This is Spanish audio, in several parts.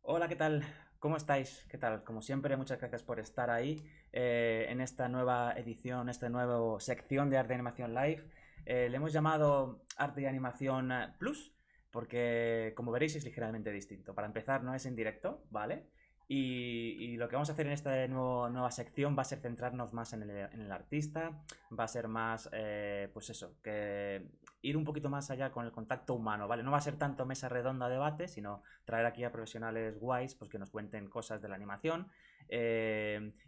Hola, ¿qué tal? ¿Cómo estáis? ¿Qué tal? Como siempre, muchas gracias por estar ahí en esta nueva edición, esta nueva sección de Arte y Animación Live. Le hemos llamado Arte y Animación Plus porque, como veréis, es ligeramente distinto. Para empezar, no es en directo, ¿vale? Y lo que vamos a hacer en esta nueva sección va a ser centrarnos más en el artista, va a ser más, pues eso, que ir un poquito más allá con el contacto humano, ¿vale? No va a ser tanto mesa redonda debate, sino traer aquí a profesionales guays pues que nos cuenten cosas de la animación.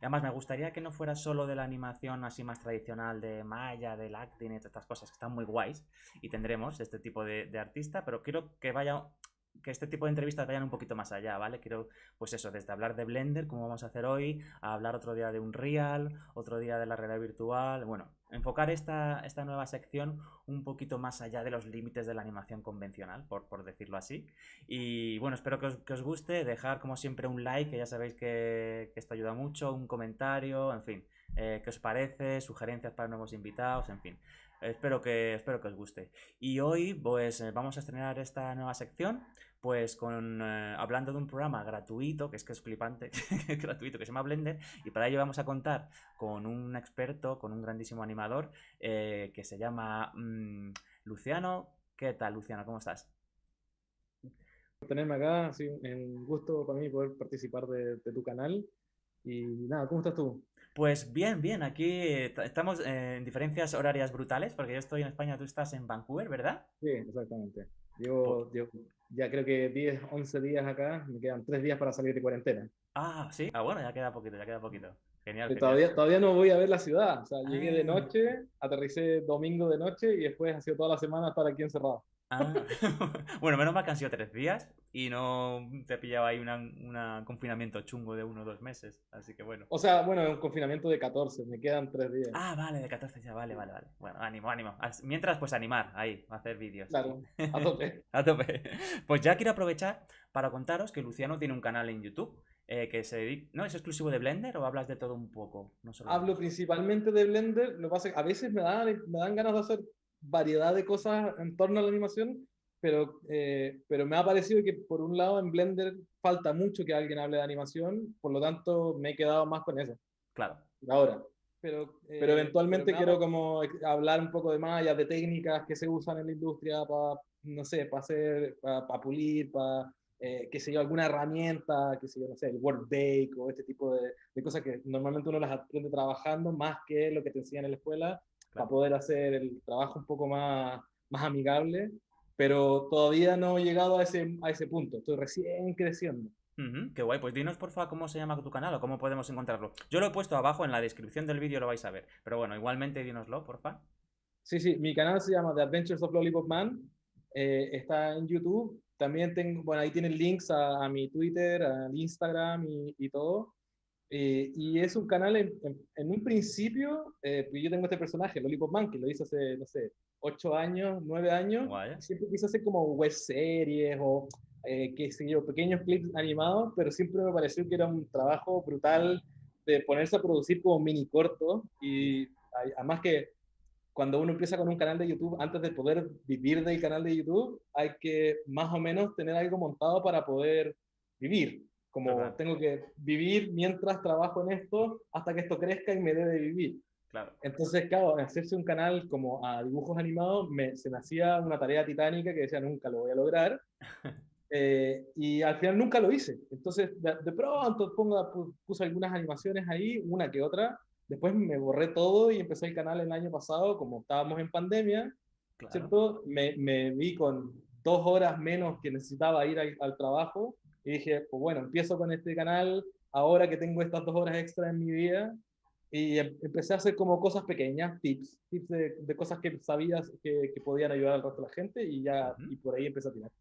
Además, me gustaría que no fuera solo de la animación así más tradicional de Maya, del acting y todas estas cosas que están muy guays y tendremos este tipo de artista, pero quiero que este tipo de entrevistas vayan un poquito más allá, ¿vale? Quiero, pues eso, desde hablar de Blender, como vamos a hacer hoy, a hablar otro día de Unreal, otro día de la realidad virtual, bueno, enfocar esta nueva sección un poquito más allá de los límites de la animación convencional, por decirlo así. Y bueno, espero que os guste, dejar como siempre un like, que ya sabéis que esto ayuda mucho, un comentario, en fin, qué os parece, sugerencias para nuevos invitados, en fin. Espero que os guste. Y hoy, pues, vamos a estrenar esta nueva sección, pues, hablando de un programa gratuito, que es flipante, que es gratuito, que se llama Blender, y para ello vamos a contar con un experto, con un grandísimo animador, que se llama Luciano. ¿Qué tal, Luciano? ¿Cómo estás? Por tenerme acá, sí, un gusto para mí poder participar de tu canal. Y nada, ¿cómo estás tú? Pues bien, bien, aquí estamos en diferencias horarias brutales, porque yo estoy en España, tú estás en Vancouver, ¿verdad? Sí, exactamente. Po- Llevo ya creo que 10 11 días acá, me quedan 3 días para salir de cuarentena. Sí. Bueno, ya queda poquito, ya queda poquito. Genial, Y genial. todavía no voy a ver la ciudad, o sea, llegué de Ah, noche, aterricé domingo de noche y después ha sido toda la semana estar aquí encerrado. ah. Bueno, menos mal que han sido 3 días y no te pillaba ahí un confinamiento chungo de 1 o 2 meses, así que bueno. O sea, bueno, es un confinamiento de 14, me quedan 3 días. Vale, de 14 ya, vale, vale, vale. Bueno, ánimo, ánimo. Mientras, pues animar, ahí, a hacer vídeos. Claro, a tope. A tope. Pues ya quiero aprovechar para contaros que Luciano tiene un canal en YouTube que se dedica... ¿No es exclusivo de Blender o hablas de todo un poco? No solo de Hablo animación. principalmente de Blender, lo que pasa es que a veces me dan ganas de hacer variedad de cosas en torno a la animación, pero me ha parecido que por un lado en Blender falta mucho que alguien hable de animación, por lo tanto me he quedado más con eso, Claro. por ahora. Pero Pero me eventualmente ha quiero como hablar un poco de mallas, de técnicas que se usan en la industria para, no sé, para hacer, para pulir, para, qué sé yo, alguna herramienta, qué sé yo, no sé, el Workbake o este tipo de cosas que normalmente uno las aprende trabajando más que lo que te enseñan en la escuela para Claro. poder hacer el trabajo un poco más amigable, pero todavía no he llegado a ese punto, estoy recién creciendo. Qué guay, pues dinos porfa cómo se llama tu canal o cómo podemos encontrarlo. Yo lo he puesto abajo en la descripción del vídeo, lo vais a ver. Pero bueno, igualmente dínoslo, porfa. Sí, sí, mi canal se llama The Adventures of Lollipop Man. Está en YouTube. También tengo, bueno, ahí tienen links a mi Twitter, al Instagram y todo. Y es un canal en un principio, pues yo tengo este personaje, Lollipop Man, que lo hice hace, no sé, 8 años, 9 años. Guay, ¿eh? Y siempre quise hacer como web series o, qué sé yo, pequeños clips animados, pero siempre me pareció que era un trabajo brutal de ponerse a producir como mini cortos. Y además que cuando uno empieza con un canal de YouTube, antes de poder vivir del canal de YouTube, hay que más o menos tener algo montado para poder vivir. Como Total, tengo que vivir mientras trabajo en esto hasta que esto crezca y me dé de vivir. claro. Entonces, claro, hacerse un canal como a dibujos animados se me hacía una tarea titánica que decía nunca lo voy a lograr. Y al final nunca lo hice. Entonces, de pronto puse algunas animaciones ahí, una que otra. Después me borré todo y empecé el canal el año pasado, como estábamos en pandemia, Claro. ¿cierto? Me vi con 2 horas menos que necesitaba ir al trabajo y dije, pues bueno, empiezo con este canal ahora que tengo estas 2 horas extra en mi vida. Y empecé a hacer como cosas pequeñas, tips de cosas que sabías que podían ayudar al resto de la gente y ya, Ujú. y por ahí empecé a tirar.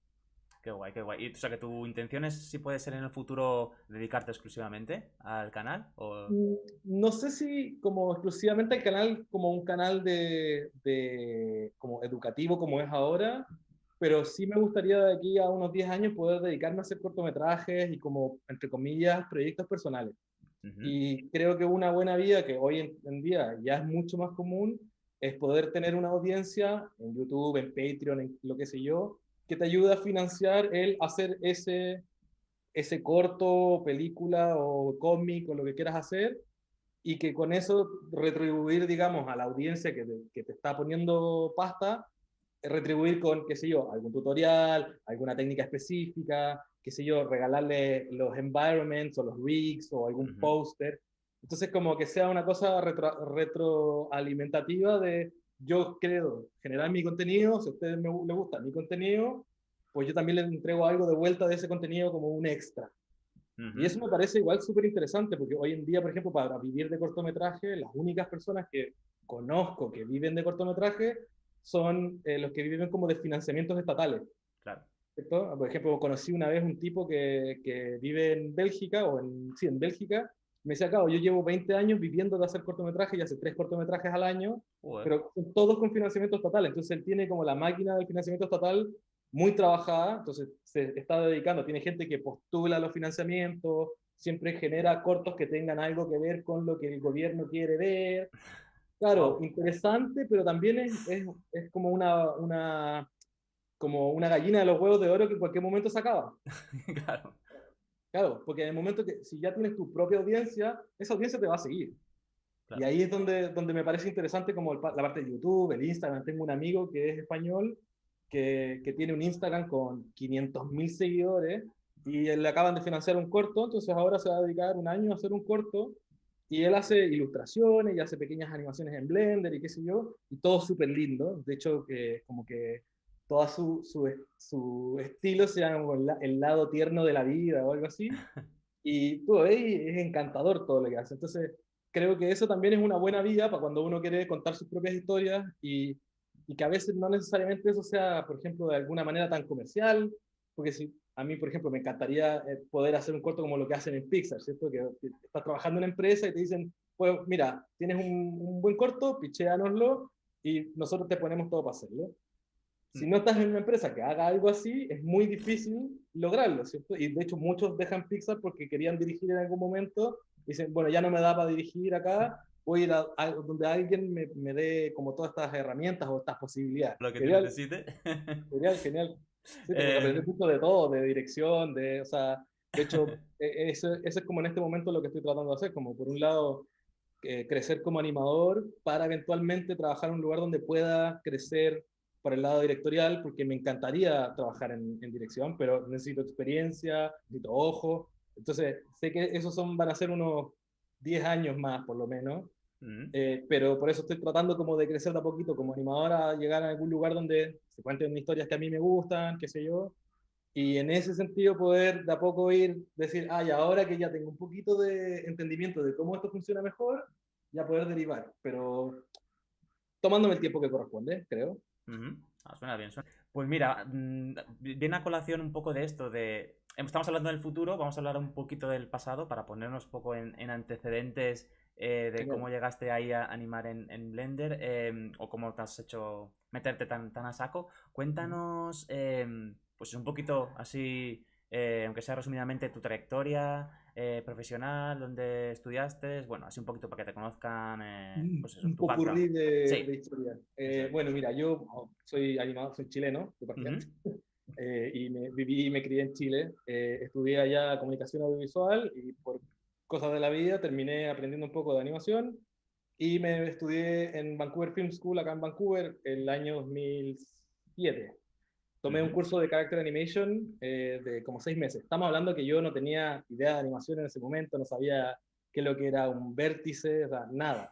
Qué guay, qué guay. Y, o sea, que tu intención es, si puede ser en el futuro, dedicarte exclusivamente al canal o... Mm, No sé si como exclusivamente el canal, como un canal como educativo como es ahora, pero sí me gustaría de aquí a unos 10 años poder dedicarme a hacer cortometrajes y como, entre comillas, proyectos personales. Ujú. Y creo que una buena vida, que hoy en día ya es mucho más común, es poder tener una audiencia en YouTube, en Patreon, en lo que sé yo, que te ayude a financiar el hacer ese corto, película o cómic o lo que quieras hacer, y que con eso retribuir, digamos, a la audiencia que te está poniendo pasta, retribuir con, qué sé yo, algún tutorial, alguna técnica específica, qué sé yo, regalarle los environments o los rigs o algún Ujú. póster. Entonces, como que sea una cosa retroalimentativa de yo quiero generar mi contenido, si a ustedes les gusta mi contenido, pues yo también les entrego algo de vuelta de ese contenido como un extra. Y Ujú. eso me parece igual súper interesante, porque hoy en día, por ejemplo, para vivir de cortometraje, las únicas personas que conozco que viven de cortometraje son los que viven como de financiamientos estatales. Claro. ¿Cierto? Por ejemplo, conocí una vez un tipo que vive en Bélgica, sí, en Bélgica, me decía, claro, yo llevo 20 años viviendo de hacer cortometrajes y hace 3 cortometrajes al año, Joder. pero son todos con financiamiento estatal. Entonces él tiene como la máquina del financiamiento estatal muy trabajada, entonces se está dedicando, tiene gente que postula los financiamientos, siempre genera cortos que tengan algo que ver con lo que el gobierno quiere ver. Claro, Wow. interesante, pero también es como como una gallina de los huevos de oro que en cualquier momento se acaba. Claro, Claro, porque en el momento que si ya tienes tu propia audiencia, esa audiencia te va a seguir. Y claro. ahí es donde me parece interesante como la parte de YouTube, el Instagram. Tengo un amigo que es español, que tiene un Instagram con 500.000 seguidores y le acaban de financiar un corto, entonces ahora se va a dedicar un año a hacer un corto y él hace ilustraciones y hace pequeñas animaciones en Blender y qué sé yo, y todo súper lindo. De hecho, que como que todo su estilo sea como el lado tierno de la vida o algo así. Y tú ves, y es encantador todo lo que hace. Entonces, creo que eso también es una buena vía para cuando uno quiere contar sus propias historias y que a veces no necesariamente eso sea, por ejemplo, de alguna manera tan comercial, porque si a mí, por ejemplo, me encantaría poder hacer un corto como lo que hacen en Pixar, ¿cierto? Que estás trabajando en una empresa y te dicen, pues mira, tienes un buen corto, pichéanoslo y nosotros te ponemos todo para hacerlo. Si Mm. no estás en una empresa que haga algo así, es muy difícil lograrlo, ¿cierto? Y de hecho muchos dejan Pixar porque querían dirigir en algún momento y dicen, bueno, ya no me da para dirigir acá, voy a ir a donde alguien me dé como todas estas herramientas o estas posibilidades. Lo que tú Genial, necesites. genial, genial. Sí, porque Eh, aprendí mucho de todo, de dirección, o sea, de hecho, eso es como en este momento lo que estoy tratando de hacer, como por un lado crecer como animador para eventualmente trabajar en un lugar donde pueda crecer por el lado directorial, porque me encantaría trabajar en dirección, pero necesito experiencia, necesito ojo. Entonces, sé que esos van a ser unos 10 años más, por lo menos, mm. pero por eso estoy tratando como de crecer de a poquito como animador a llegar a algún lugar donde se cuenten historias que a mí me gustan, qué sé yo, y en ese sentido poder de a poco ir, decir, ay, ahora que ya tengo un poquito de entendimiento de cómo esto funciona mejor, ya poder derivar, pero tomándome el tiempo que corresponde, creo. Ujú. Ah, suena bien, suena. Pues mira, viene a colación un poco de esto de... Estamos hablando del futuro, vamos a hablar un poquito del pasado para ponernos un poco en antecedentes de Genial. cómo llegaste ahí a animar en Blender o cómo te has hecho meterte tan a saco. Cuéntanos, pues un poquito así, aunque sea resumidamente, tu trayectoria profesional, dónde estudiaste, bueno, así un poquito para que te conozcan, pues eso, Un tu background. popurrí de Sí, historia. eso es. Bueno, mira, yo soy animador, soy chileno, de partida, Ujú. y viví y me crié en Chile. Estudié allá comunicación audiovisual y por cosas de la vida terminé aprendiendo un poco de animación y me estudié en Vancouver Film School, acá en Vancouver, el año 2007. Tomé un Ujú. curso de Character Animation de como 6 meses. Estamos hablando que yo no tenía idea de animación en ese momento, no sabía qué es lo que era un vértice, o sea, nada,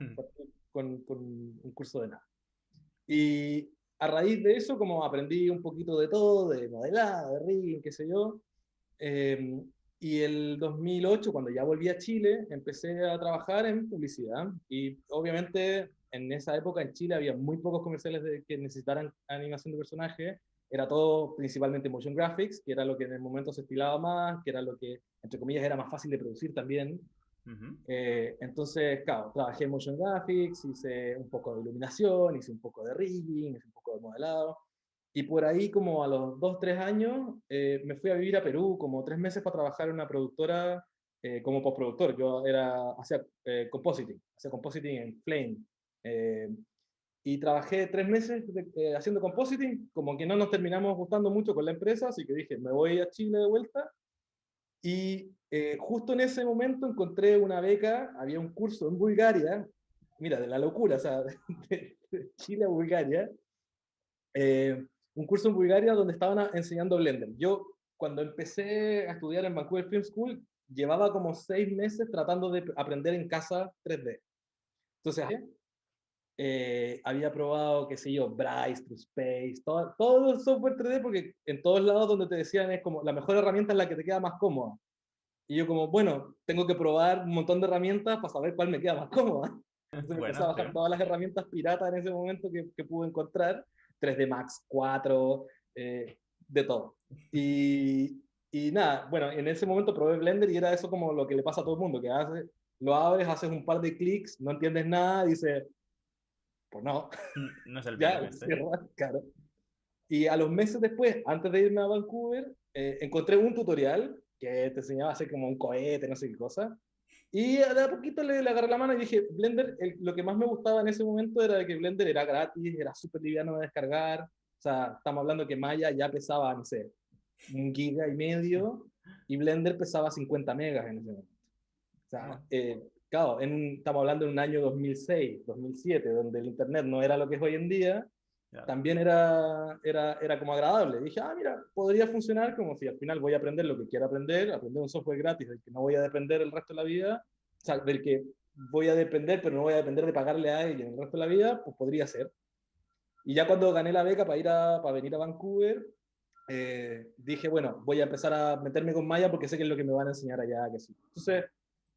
con un curso de nada. Y a raíz de eso, como aprendí un poquito de todo, de modelado, de rigging, qué sé yo, eh, y el 2008, cuando ya volví a Chile, empecé a trabajar en publicidad. Y obviamente en esa época en Chile había muy pocos comerciales que necesitaran animación de personajes. Era todo principalmente motion graphics, que era lo que en el momento se estilaba más, que era lo que, entre comillas, era más fácil de producir también. Ujú. Entonces, claro, trabajé en motion graphics, hice un poco de iluminación, hice un poco de rigging, hice un poco de modelado. Y por ahí, como a los 2, 3 años, me fui a vivir a Perú como 3 meses para trabajar en una productora como postproductor. Yo hacía hacía compositing en Flame. Eh, y trabajé 3 meses haciendo compositing, como que no nos terminamos gustando mucho con la empresa, así que dije, me voy a Chile de vuelta Y justo en ese momento encontré una beca, había un curso en Bulgaria, mira, de la locura, o sea, de Chile a Bulgaria, un curso en Bulgaria donde estaban enseñando Blender. Yo, cuando empecé a estudiar en Vancouver Film School, llevaba como 6 meses tratando de aprender en casa 3D. Entonces, había probado, qué sé yo, Bryce, TrueSpace, todo el software 3D, porque en todos lados donde te decían es como la mejor herramienta es la que te queda más cómoda. Y yo como, bueno, tengo que probar un montón de herramientas para saber cuál me queda más cómoda. Entonces me empecé Buena a bajar opción. todas las herramientas piratas en ese momento que pude encontrar, 3D Max 4, de todo. Y nada, bueno, en ese momento probé Blender y era eso como lo que le pasa a todo el mundo, que lo abres, haces un par de clics, no entiendes nada, dices, pues no, No es el mío ya, este. cierra, claro. Y a los meses después, antes de irme a Vancouver, encontré un tutorial que te enseñaba a hacer como un cohete, no sé qué cosa. Y de a poquito le agarré la mano y dije, Blender, lo que más me gustaba en ese momento era que Blender era gratis, era súper liviano de descargar. O sea, estamos hablando que Maya ya pesaba, no sé, 1,5 GB y Blender pesaba 50 megas en ese momento. O sea, Oh, claro, estamos hablando de un año 2006, 2007, donde el Internet no era lo que es hoy en día, ya. también era como agradable. Dije, mira, podría funcionar como si al final voy a aprender lo que quiero aprender un software gratis del que no voy a depender el resto de la vida, o sea, del que voy a depender, pero no voy a depender de pagarle a alguien el resto de la vida, pues podría ser. Y ya cuando gané la beca para venir a Vancouver, dije, bueno, voy a empezar a meterme con Maya porque sé que es lo que me van a enseñar allá, que sí. Entonces,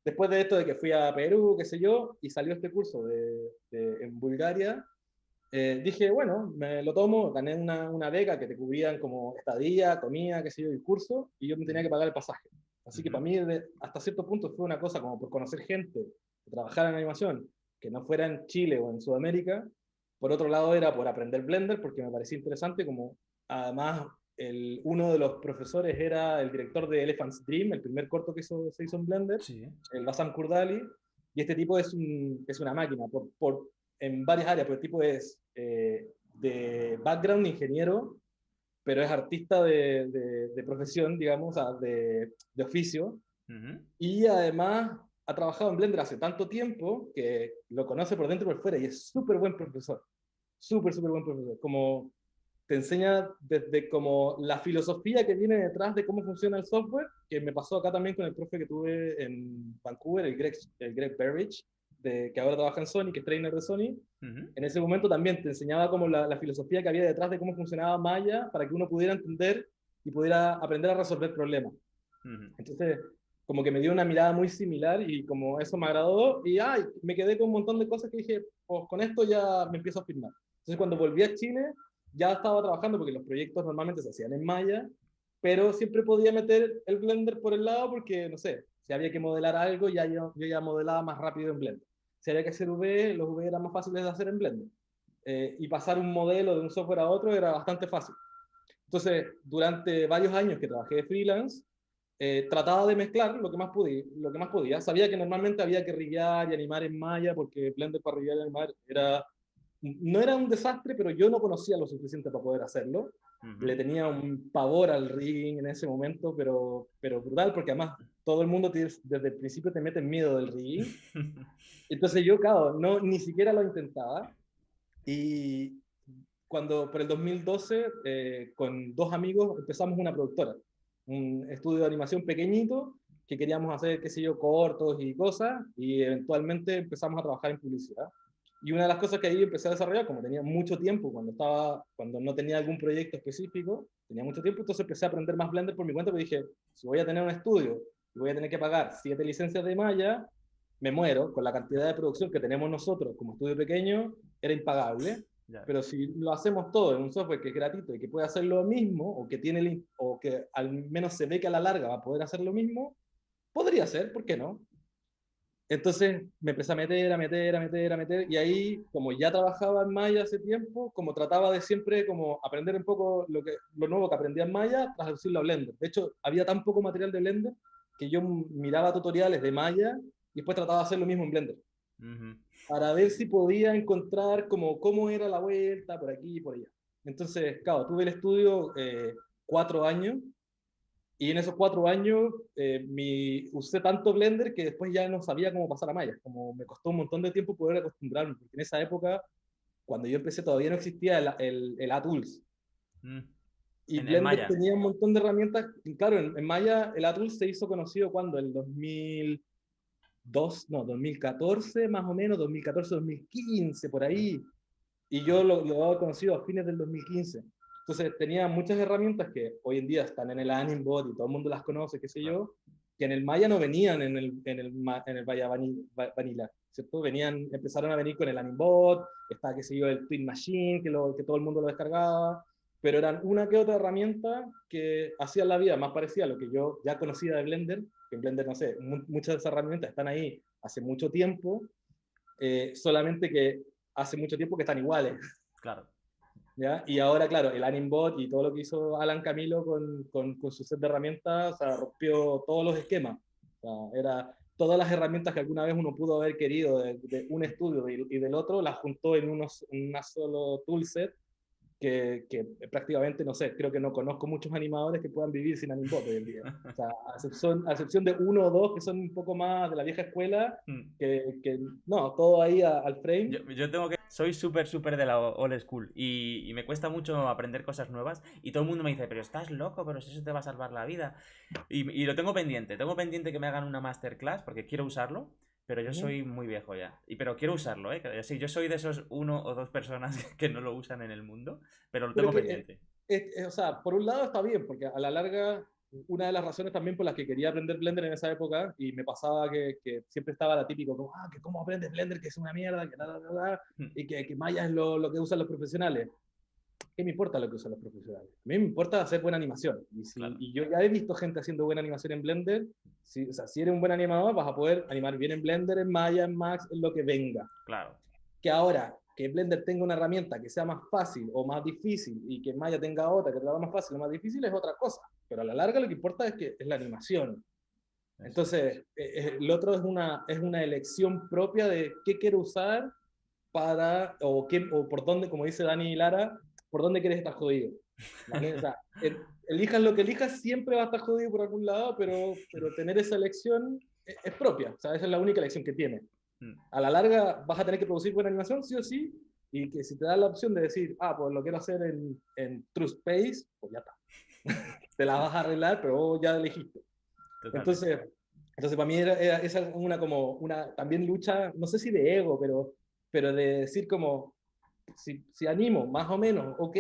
después de esto de que fui a Perú, qué sé yo, y salió este curso en Bulgaria, dije, bueno, me lo tomo, gané una beca que te cubrían como estadía, comida, qué sé yo, el curso, y yo me tenía Mm, que pagar el pasaje. Así que ujú. para mí, hasta cierto punto, fue una cosa como por conocer gente, trabajar en animación, que no fuera en Chile o en Sudamérica. Por otro lado, era por aprender Blender, porque me parecía interesante, como además uno de los profesores era el director de Elephant's Dream, el primer corto que se hizo en Blender, Sí. el Bassam Kurdali, y este tipo es una máquina, en varias áreas, pero el tipo es de background ingeniero, pero es artista de profesión, digamos, de oficio, Ujú. y además ha trabajado en Blender hace tanto tiempo que lo conoce por dentro y por fuera, y es súper buen profesor, súper, súper buen profesor, como te enseña desde como la filosofía que viene detrás de cómo funciona el software, que me pasó acá también con el profe que tuve en Vancouver, el Greg Berridge, que ahora trabaja en Sony, que es trainer de Sony. Ujú. En ese momento también te enseñaba como la filosofía que había detrás de cómo funcionaba Maya para que uno pudiera entender y pudiera aprender a resolver problemas. Ujú. Entonces, como que me dio una mirada muy similar y como eso me agradó y me quedé con un montón de cosas que dije, pues con esto ya me empiezo a firmar. Entonces, cuando volví a Chile, ya estaba trabajando porque los proyectos normalmente se hacían en Maya, pero siempre podía meter el Blender por el lado porque, no sé, si había que modelar algo, yo ya modelaba más rápido en Blender. Si había que hacer V, los V eran más fáciles de hacer en Blender. Y pasar un modelo de un software a otro era bastante fácil. Entonces, durante varios años que trabajé de freelance, trataba de mezclar lo que más podía. Sabía que normalmente había que riggar y animar en Maya, porque Blender para riggar y animar no era un desastre, pero yo no conocía lo suficiente para poder hacerlo. Le Ujú. tenía un pavor al rigging en ese momento, pero brutal, porque además todo el mundo desde el principio te mete miedo del rigging. Entonces yo, claro, no, ni siquiera lo intentaba. Y cuando por el 2012, con dos amigos, empezamos una productora, un estudio de animación pequeñito que queríamos hacer, qué sé yo, cortos y cosas, y eventualmente empezamos a trabajar en publicidad. Y una de las cosas que ahí empecé a desarrollar, como tenía mucho tiempo, cuando no tenía algún proyecto específico, tenía mucho tiempo, entonces empecé a aprender más Blender por mi cuenta, porque dije, si voy a tener un estudio y voy a tener que pagar 7 licencias de Maya, me muero con la cantidad de producción que tenemos nosotros como estudio pequeño, era impagable. Ya. Pero si lo hacemos todo en un software que es gratuito y que puede hacer lo mismo, o que al menos se ve que a la larga va a poder hacer lo mismo, podría ser, ¿por qué no? Entonces me empecé a meter, a meter, a meter, a meter, y ahí, como ya trabajaba en Maya hace tiempo, como trataba de siempre como aprender un poco lo nuevo que aprendía en Maya, traducirlo a Blender. De hecho, había tan poco material de Blender que yo miraba tutoriales de Maya y después trataba de hacer lo mismo en Blender Ujú. para ver si podía encontrar como cómo era la vuelta por aquí y por allá. Entonces, claro, tuve el estudio 4 años Y en esos 4 años usé tanto Blender que después ya no sabía cómo pasar a Maya. Como me costó un montón de tiempo poder acostumbrarme, porque en esa época, cuando yo empecé, todavía no existía el ATools. Mm. Y En Blender Maya. tenía un montón de herramientas. Y claro, en Maya el ATools se hizo conocido cuando, en 2002, no, 2014 más o menos, 2014, 2015, por ahí. Y yo lo he conocido a fines del 2015. Entonces tenía muchas herramientas que hoy en día están en el Animbot y todo el mundo las conoce, qué sé Claro. yo, que en el Maya no venían en el Maya Vanilla, ¿cierto? Empezaron a venir con el Animbot, está, qué sé yo, el Twin Machine, que todo el mundo lo descargaba, pero eran una que otra herramienta que hacían la vida más parecida a lo que yo ya conocía de Blender, que en Blender, no sé, muchas de esas herramientas están ahí hace mucho tiempo, solamente que hace mucho tiempo que están iguales. Claro. ¿Ya? Y ahora, claro, el Animbot y todo lo que hizo Alan Camilo con su set de herramientas, o sea, rompió todos los esquemas. O sea, era todas las herramientas que alguna vez uno pudo haber querido de un estudio y del otro, las juntó en una solo toolset que prácticamente, no sé, creo que no conozco muchos animadores que puedan vivir sin Animbot hoy en día. O sea, a excepción de uno o dos que son un poco más de la vieja escuela, Mm. que no, todo ahí al frame. Yo tengo que... Soy súper, súper de la old school y me cuesta mucho aprender cosas nuevas y todo el mundo me dice, pero estás loco, pero si eso te va a salvar la vida. Y lo tengo pendiente que me hagan una masterclass porque quiero usarlo, pero yo Ujú. soy muy viejo ya. Pero quiero usarlo, ¿eh? Sí, yo soy de esos uno o dos personas que no lo usan en el mundo, pero lo Pero tengo que, pendiente. o sea, por un lado está bien, porque a la larga, una de las razones también por las que quería aprender Blender en esa época, y me pasaba que siempre estaba la típico, como, que cómo aprendes Blender, que es una mierda, que Mm. y que Maya es lo que usan los profesionales. ¿Qué me importa lo que usan los profesionales? A mí me importa hacer buena animación. Claro, Y yo ya he visto gente haciendo buena animación en Blender. O sea, si eres un buen animador, vas a poder animar bien en Blender, en Maya, en Max, en lo que venga. claro. Que ahora que Blender tenga una herramienta que sea más fácil o más difícil y que Maya tenga otra que te la haga más fácil o más difícil es otra cosa. Pero a la larga lo que importa es la animación. Eso es. Entonces, el otro es una elección propia de qué quiero usar o por dónde, como dice Dani y Lara, por dónde quieres estar jodido. ¿Vale? O sea, elijas lo que elijas, siempre va a estar jodido por algún lado, pero tener esa elección es propia. O sea, esa es la única elección que tiene. Mm. A la larga vas a tener que producir buena animación, sí o sí, y que si te da la opción de decir, pues lo quiero hacer en True Space, pues ya está. Te la vas a arreglar, pero vos ya elegiste. Totalmente. Entonces, entonces para mí esa es como una también lucha, no sé si de ego, pero de decir como, si animo más o menos, ok,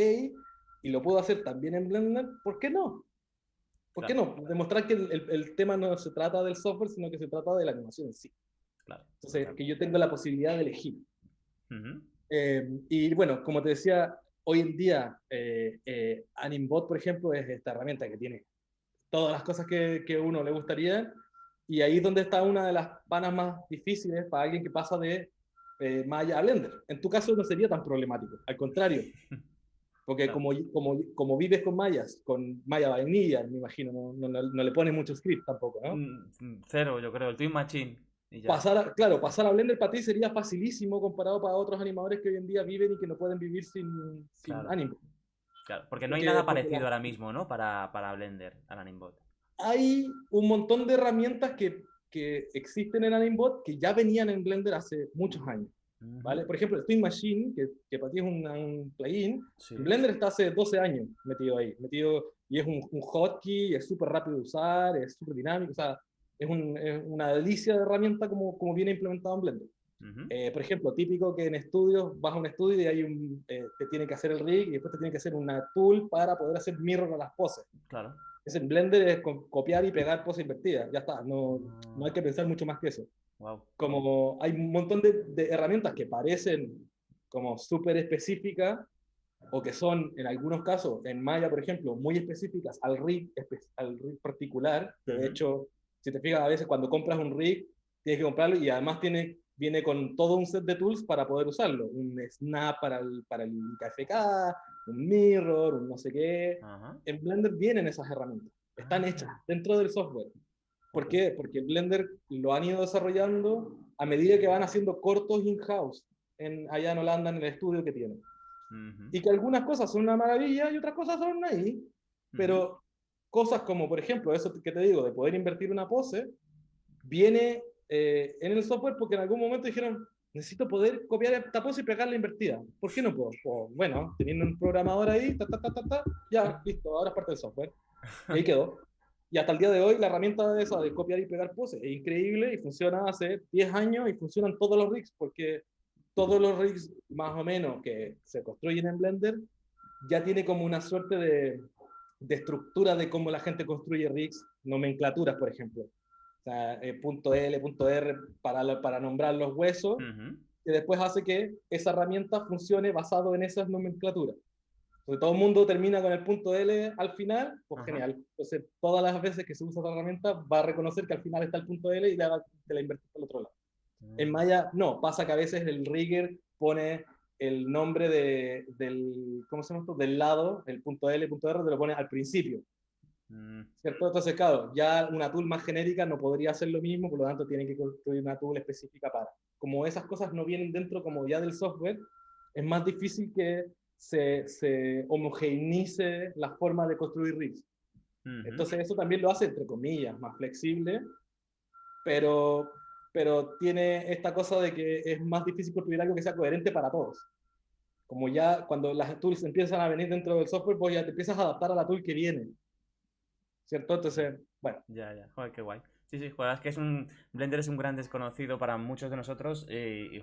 y lo puedo hacer también en Blender, ¿por qué no? ¿Por qué Claro, no? Demostrar que el tema no se trata del software, sino que se trata de la animación en sí. claro, Entonces, total. que yo tengo la posibilidad de elegir. Ujú. Y bueno, como te decía, hoy en día Animbot, por ejemplo, es esta herramienta que tiene todas las cosas que a uno le gustaría, y ahí es donde está una de las panas más difíciles para alguien que pasa de Maya a Blender. En tu caso no sería tan problemático, al contrario, porque Claro. como vives con Maya vainilla, me imagino, no le pones mucho script tampoco, ¿no? Cero, yo creo. El Twin Machine. Y ya. Claro, pasar a Blender para ti sería facilísimo comparado para otros animadores que hoy en día viven y que no pueden vivir sin Claro. Anime. Claro. Porque no hay Porque, nada porque parecido ahora mismo, ¿no? Para Blender, al Animbot. hay un montón de herramientas que existen en Animebot que ya venían en Blender hace muchos años. Ujú. ¿Vale? Por ejemplo, el Twin Machine, que para ti es un plugin, en Sí. Blender está hace 12 años metido ahí. Y es un hotkey, es súper rápido de usar, es súper dinámico, o sea, es una delicia de herramienta como viene implementado en Blender. Ujú. Por ejemplo, típico que en estudios, vas a un estudio y te tiene que hacer el rig y después te tiene que hacer una tool para poder hacer mirror a las poses. Claro. Es en Blender es copiar y pegar poses invertidas, ya está, no hay Ah, que pensar mucho más que eso. wow. Como hay un montón de herramientas que parecen como súper específicas o que son en algunos casos, en Maya por ejemplo, muy específicas al rig particular, que de Ujú. hecho, si te fijas a veces cuando compras un rig, tienes que comprarlo y además viene con todo un set de tools para poder usarlo, un snap para el KFK, un mirror, un no sé qué. Ajá. En Blender vienen esas herramientas, están hechas Ah, dentro del software. ¿Por ok. qué? Porque Blender lo han ido desarrollando a medida que van haciendo cortos in-house allá en Holanda en el estudio que tienen. Ujú. Y que algunas cosas son una maravilla y otras cosas son ahí, Ujú. pero cosas como, por ejemplo, eso que te digo, de poder invertir una pose, viene en el software porque en algún momento dijeron, necesito poder copiar esta pose y pegarla invertida. ¿Por qué no puedo? Pues, bueno, teniendo un programador ahí, ya, listo, ahora es parte del software. Y ahí quedó. Y hasta el día de hoy la herramienta de esa de copiar y pegar poses es increíble y funciona hace 10 años y funcionan todos los rigs, porque todos los rigs más o menos que se construyen en Blender ya tiene como una suerte de estructura de cómo la gente construye rigs, nomenclaturas, por ejemplo. O sea, punto L, punto R para nombrar los huesos, que después hace que esa herramienta funcione basado en esas nomenclaturas. Porque todo el mundo termina con el punto L al final, pues genial. Entonces, todas las veces que se usa esta herramienta, va a reconocer que al final está el punto L y te la invertís al otro lado. En Maya, no, pasa que a veces el rigger pone el nombre del, ¿cómo se llama esto? Del lado, el punto L, punto R, te lo pone al principio. ¿Cierto? Entonces, claro, ya una tool más genérica no podría hacer lo mismo, por lo tanto tienen que construir una tool específica para. Como esas cosas no vienen dentro como ya del software, es más difícil que se homogeneice la forma de construir rigs. Entonces eso también lo hace, entre comillas, más flexible, pero tiene esta cosa de que es más difícil construir algo que sea coherente para todos. Como ya cuando las tools empiezan a venir dentro del software, pues ya te empiezas a adaptar a la tool que viene. ¿Cierto? Entonces, bueno. Ya, joder, qué guay. Sí, joder, es que Blender es un gran desconocido para muchos de nosotros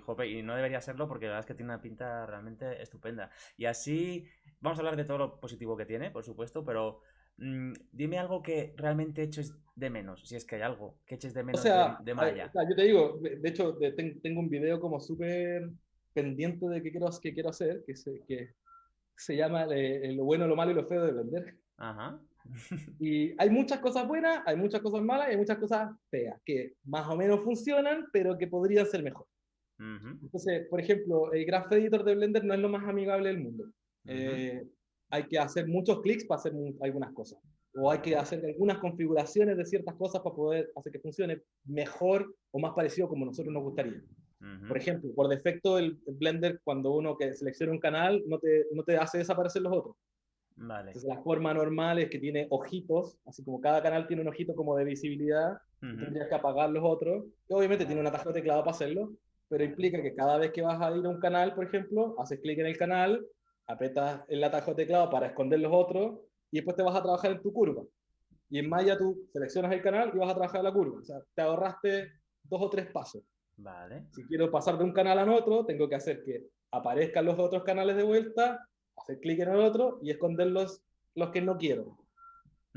jope, y no debería serlo porque la verdad es que tiene una pinta realmente estupenda. Y así, vamos a hablar de todo lo positivo que tiene, por supuesto, pero dime algo que realmente eches de menos, si es que hay algo que eches de O menos sea, de Maya. yo te digo, de hecho, tengo un video como súper pendiente de que quiero hacer, que se llama Lo bueno, lo malo y lo feo de Blender. Ajá. Y hay muchas cosas buenas, hay muchas cosas malas y hay muchas cosas feas, que más o menos funcionan, pero que podrían ser mejor. Entonces, por ejemplo, el Graph Editor de Blender no es lo más amigable del mundo. Hay que hacer muchos clics para hacer algunas cosas. O hay que hacer algunas configuraciones de ciertas cosas para poder hacer que funcione mejor o más parecido como nosotros nos gustaría. Por ejemplo, por defecto el Blender, cuando uno que selecciona un canal, no te hace desaparecer los otros. Vale. Entonces la forma normal es que tiene ojitos, así como cada canal tiene un ojito como de visibilidad, tendrías que apagar los otros, y obviamente tiene un atajo de teclado para hacerlo, pero implica que cada vez que vas a ir a un canal, por ejemplo, haces clic en el canal, apretas el atajo de teclado para esconder los otros, y después te vas a trabajar en tu curva. Y en Maya tú seleccionas el canal y vas a trabajar en la curva. O sea, te ahorraste 2 o 3 pasos. Vale. Si quiero pasar de un canal a otro, tengo que hacer que aparezcan los otros canales de vuelta, hacer clic en el otro y esconder los que no quiero.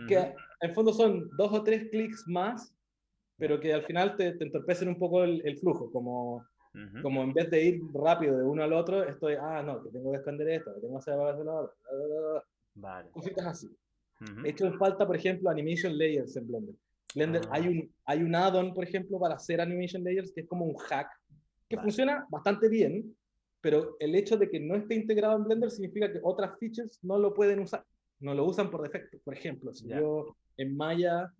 Que en fondo son 2 o 3 clics más, pero que al final te entorpecen un poco el flujo, como en vez de ir rápido de uno al otro, estoy, no, que tengo que esconder esto, que tengo que hacer la otra, vale. cositas así. He hecho en falta, por ejemplo, animation layers en Blender. Hay un add-on, por ejemplo, para hacer animation layers, que es como un hack, que funciona bastante bien, pero el hecho de que no esté integrado en Blender significa que otras features no lo pueden usar, no lo usan por defecto. Por ejemplo, si yo en Maya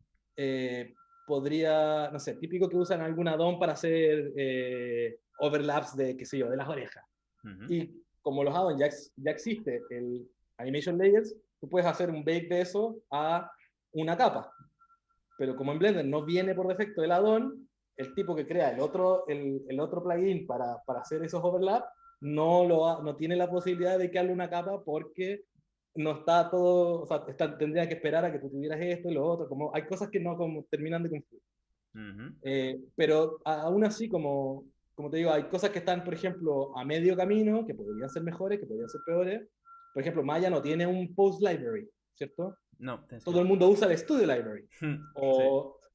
podría, no sé, típico que usan algún add-on para hacer overlaps de, qué sé yo, de las orejas. Y como los add-ons ya existe el animation layers, tú puedes hacer un bake de eso a una capa. Pero como en Blender no viene por defecto el add-on, el tipo que crea el otro plugin para hacer esos overlaps no tiene la posibilidad de crearle una capa porque no está todo, o sea, tendría que esperar a que tú tuvieras esto y lo otro, como hay cosas que no como, terminan de confluir. Pero aún así, como te digo, hay cosas que están, por ejemplo, a medio camino, que podrían ser mejores, que podrían ser peores. Por ejemplo, Maya no tiene un post library, ¿cierto? No, todo el mundo usa el Studio Library. Sí.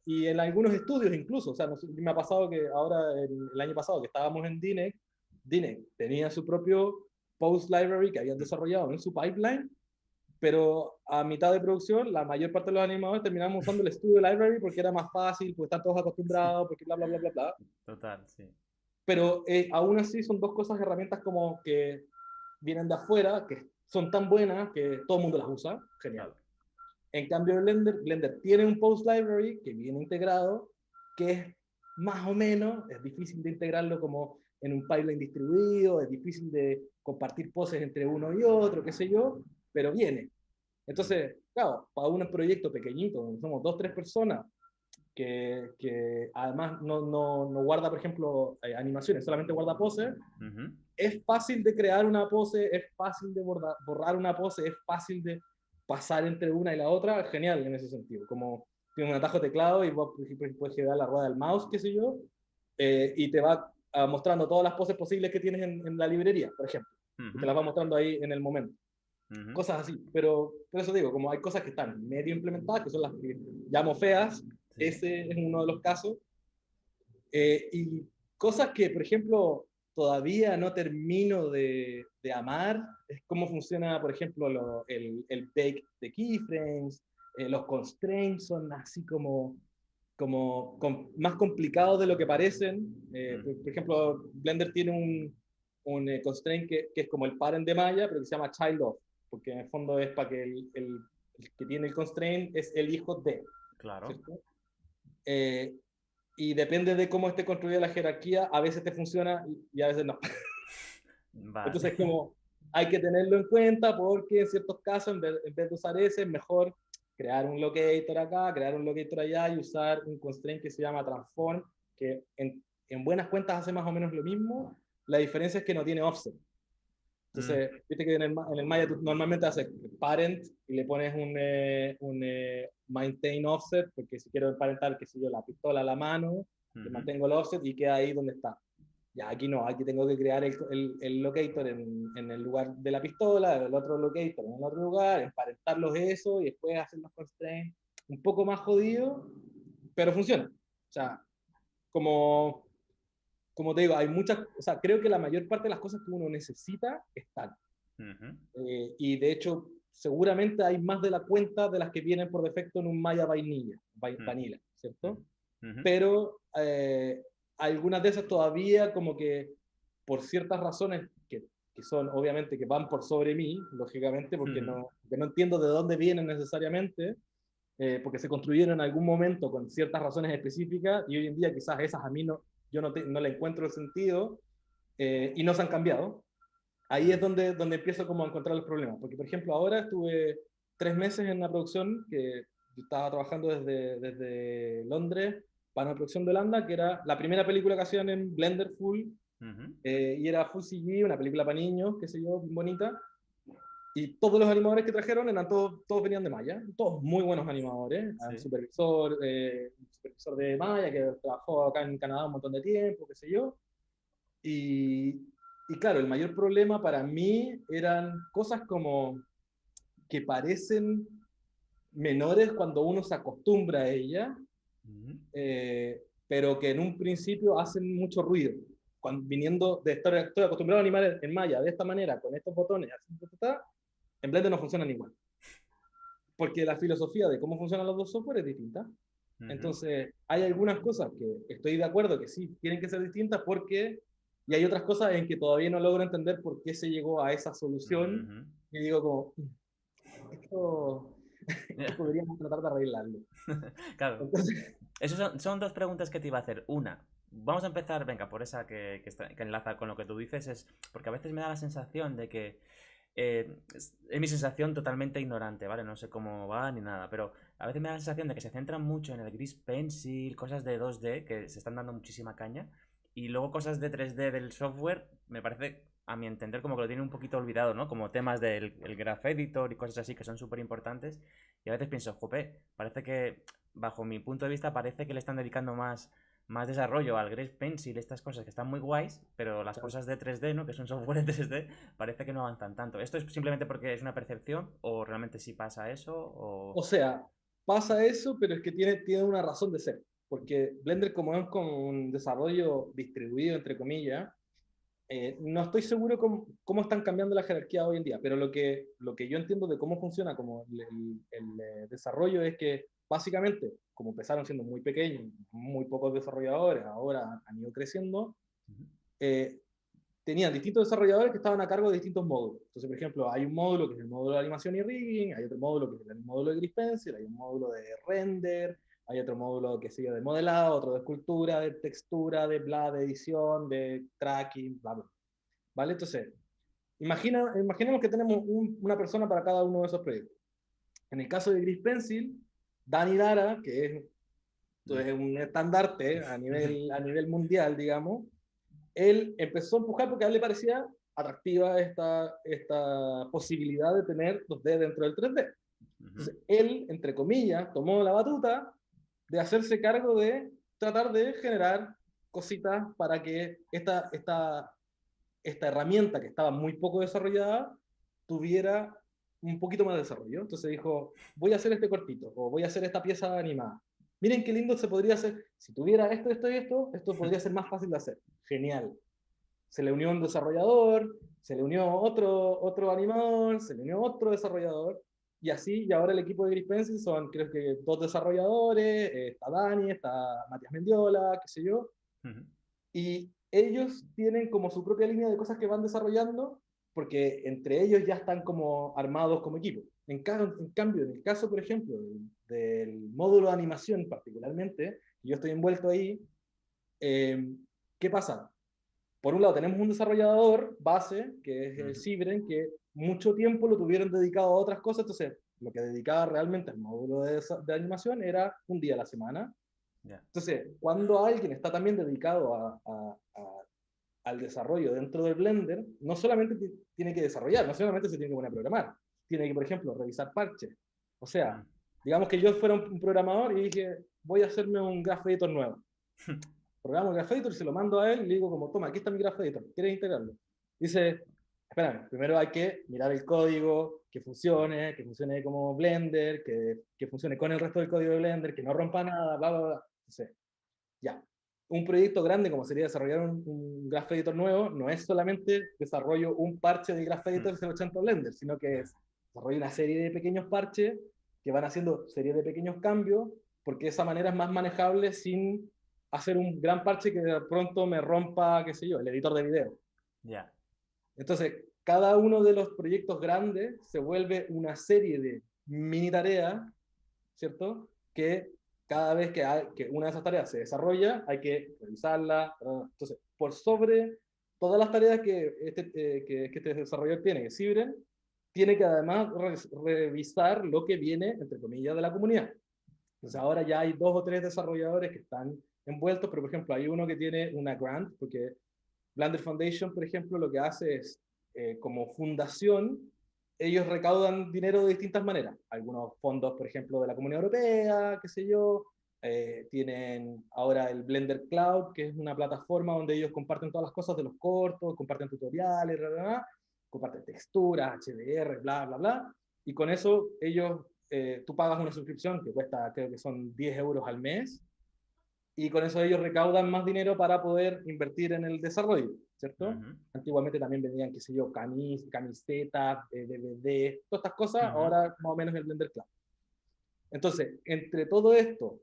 Y en algunos estudios incluso, o sea, me ha pasado que ahora, el año pasado que estábamos en DINEC tenía su propio Post Library que habían desarrollado en su pipeline, pero a mitad de producción la mayor parte de los animadores terminamos usando el Studio Library porque era más fácil, porque están todos acostumbrados, porque bla, bla, bla, bla, bla. Total, sí. Pero aún así son dos cosas, herramientas como que vienen de afuera, que son tan buenas que todo el mundo las usa. Genial. En cambio, Blender tiene un post library que viene integrado, que es más o menos, es difícil de integrarlo como en un pipeline distribuido, es difícil de compartir poses entre uno y otro, qué sé yo, pero viene. Entonces, claro, para un proyecto pequeñito, donde somos dos, tres personas, que además no guarda, por ejemplo, animaciones, solamente guarda poses, es fácil de crear una pose, es fácil de borrar una pose, es fácil de pasar entre una y la otra, genial en ese sentido. Como tienes un atajo de teclado y vos puedes girar la rueda del mouse, qué sé yo, y te va mostrando todas las poses posibles que tienes en la librería, por ejemplo. Y te las va mostrando ahí en el momento. Cosas así, pero por eso digo, como hay cosas que están medio implementadas, que son las que llamo feas, ese es uno de los casos, y cosas que, por ejemplo, todavía no termino de amar, es cómo funciona, por ejemplo, el bake de keyframes, los constraints son así más complicados de lo que parecen. Por ejemplo, Blender tiene un constraint que es como el parent de Maya, pero que se llama child of, porque en el fondo es para que el que tiene el constraint es el hijo de. Claro. ¿Cierto? Y depende de cómo esté construida la jerarquía, a veces te funciona y a veces no. Vale. Entonces, como hay que tenerlo en cuenta porque en ciertos casos, en vez de usar ese, es mejor crear un locator acá, crear un locator allá y usar un constraint que se llama transform, que en buenas cuentas hace más o menos lo mismo. La diferencia es que no tiene offset. Entonces, viste que en el Maya tú normalmente haces parent y le pones un maintain offset, porque si quiero emparentar, qué sé yo, la pistola a la mano, le mantengo el offset y queda ahí donde está. Ya aquí no, aquí tengo que crear el locator en el lugar de la pistola, el otro locator en el otro lugar, emparentarlos eso y después hacer los constraints. Un poco más jodido, pero funciona. O sea, como te digo, hay muchas, o sea, creo que la mayor parte de las cosas que uno necesita están. Y de hecho, seguramente hay más de la cuenta de las que vienen por defecto en un Maya Vanilla, ¿cierto? Pero algunas de esas todavía como que por ciertas razones que son obviamente que van por sobre mí, lógicamente, porque no entiendo de dónde vienen necesariamente, porque se construyeron en algún momento con ciertas razones específicas y hoy en día quizás esas a mí yo no le encuentro el sentido y no se han cambiado. Ahí es donde empiezo como a encontrar los problemas, porque por ejemplo ahora estuve 3 meses en una producción que yo estaba trabajando desde Londres para una producción de Holanda, que era la primera película que hacían en Blender full, y era full CG, una película para niños, qué sé yo, bonita, y todos los animadores que trajeron eran todos venían de Maya, todos muy buenos animadores, un supervisor de Maya que trabajó acá en Canadá un montón de tiempo, qué sé yo, y claro, el mayor problema para mí eran cosas como que parecen menores cuando uno se acostumbra a ella, pero que en un principio hacen mucho ruido. Viniendo de estoy acostumbrado a animar en Maya de esta manera, con estos botones, así, en Blender no funcionan igual. Porque la filosofía de cómo funcionan los dos software es distinta. Entonces, hay algunas cosas que estoy de acuerdo que sí tienen que ser distintas y hay otras cosas en que todavía no logro entender por qué se llegó a esa solución. Y digo como, esto podríamos tratar de arreglarlo. Claro. Entonces, esos son dos preguntas que te iba a hacer. Una, vamos a empezar, venga, por esa que enlaza con lo que tú dices, es porque a veces me da la sensación de que es mi sensación totalmente ignorante, ¿vale? No sé cómo va ni nada, pero a veces me da la sensación de que se centran mucho en el gris pencil, cosas de 2D que se están dando muchísima caña, y luego cosas de 3D del software, me parece, a mi entender, como que lo tiene un poquito olvidado, ¿no? Como temas del el Graph Editor y cosas así que son súper importantes, y a veces pienso, jope, parece que, bajo mi punto de vista, parece que le están dedicando más desarrollo al Grace Pencil, estas cosas que están muy guays, pero las cosas de 3D, ¿no? Que es un software de 3D, parece que no avanzan tanto. ¿Esto es simplemente porque es una percepción o realmente sí pasa eso? O sea, pasa eso, pero es que tiene una razón de ser. Porque Blender, como es como un desarrollo distribuido, entre comillas, no estoy seguro cómo están cambiando la jerarquía hoy en día, pero lo que yo entiendo de cómo funciona como el desarrollo es que básicamente, como empezaron siendo muy pequeños, muy pocos desarrolladores, ahora han ido creciendo, tenían distintos desarrolladores que estaban a cargo de distintos módulos. Entonces, por ejemplo, hay un módulo que es el módulo de animación y rigging, hay otro módulo que es el módulo de gris pencil, hay un módulo de render, hay otro módulo que sigue de modelado, otro de escultura, de textura, de bla, de edición, de tracking, bla, bla. ¿Vale? Entonces, imaginemos que tenemos una persona para cada uno de esos proyectos. En el caso de Gris Pencil, Dani Lara, que es un estandarte a nivel mundial, digamos, él empezó a empujar porque a él le parecía atractiva esta posibilidad de tener 2D dentro del 3D. Entonces, él, entre comillas, tomó la batuta de hacerse cargo de tratar de generar cositas para que esta herramienta que estaba muy poco desarrollada tuviera un poquito más de desarrollo. Entonces dijo, voy a hacer este cortito, o voy a hacer esta pieza animada. Miren qué lindo se podría hacer. Si tuviera esto, esto y esto podría ser más fácil de hacer. Genial. Se le unió un desarrollador, se le unió otro animador, se le unió otro desarrollador, y así, y ahora el equipo de Gris Pencil son, creo que, 2 desarrolladores, está Dani, está Matías Mendiola, qué sé yo, y ellos tienen como su propia línea de cosas que van desarrollando, porque entre ellos ya están como armados como equipo. En cambio, en el caso, por ejemplo, del módulo de animación particularmente, yo estoy envuelto ahí, ¿qué pasa? Por un lado tenemos un desarrollador base, que es el Cibren, que mucho tiempo lo tuvieron dedicado a otras cosas, entonces lo que dedicaba realmente al módulo de animación era un día a la semana. Yeah. Entonces, cuando alguien está también dedicado al desarrollo dentro del Blender, no solamente tiene que desarrollar, no solamente se tiene que poner a programar, tiene que, por ejemplo, revisar parches. O sea, digamos que yo fuera un programador y dije, voy a hacerme un Graph Editor nuevo. Programo el Graph Editor y se lo mando a él y le digo como, toma, aquí está mi Graph Editor, ¿quieres integrarlo? Dice, espérame, primero hay que mirar el código, que funcione como Blender, que funcione con el resto del código de Blender, que no rompa nada, bla, bla, bla. Entonces, ya. Un proyecto grande como sería desarrollar un Graph Editor nuevo, no es solamente desarrollo un parche de Graph Editor 080 Blender, sino que es desarrollo una serie de pequeños parches que van haciendo serie de pequeños cambios, porque de esa manera es más manejable sin hacer un gran parche que de pronto me rompa, qué sé yo, el editor de video. Yeah. Entonces, cada uno de los proyectos grandes se vuelve una serie de mini tareas, ¿cierto? Que cada vez que una de esas tareas se desarrolla, hay que revisarla. Entonces, por sobre todas las tareas que este desarrollador tiene, que Cibren, tiene que además revisar lo que viene, entre comillas, de la comunidad. Entonces, ahora ya hay 2 o 3 desarrolladores que están envueltos, pero por ejemplo, hay uno que tiene una grant, porque Blender Foundation, por ejemplo, lo que hace es, como fundación, ellos recaudan dinero de distintas maneras. Algunos fondos, por ejemplo, de la Comunidad Europea, qué sé yo. Tienen ahora el Blender Cloud, que es una plataforma donde ellos comparten todas las cosas de los cortos, comparten tutoriales, bla, bla, bla, comparten texturas, HDR, bla, bla, bla. Y con eso ellos, tú pagas una suscripción que cuesta, creo que son 10 euros al mes, y con eso ellos recaudan más dinero para poder invertir en el desarrollo, ¿cierto? Antiguamente también vendían, qué sé yo, camisetas, DVD, todas estas cosas, ahora más o menos el Blender Cloud. Entonces, entre todo esto,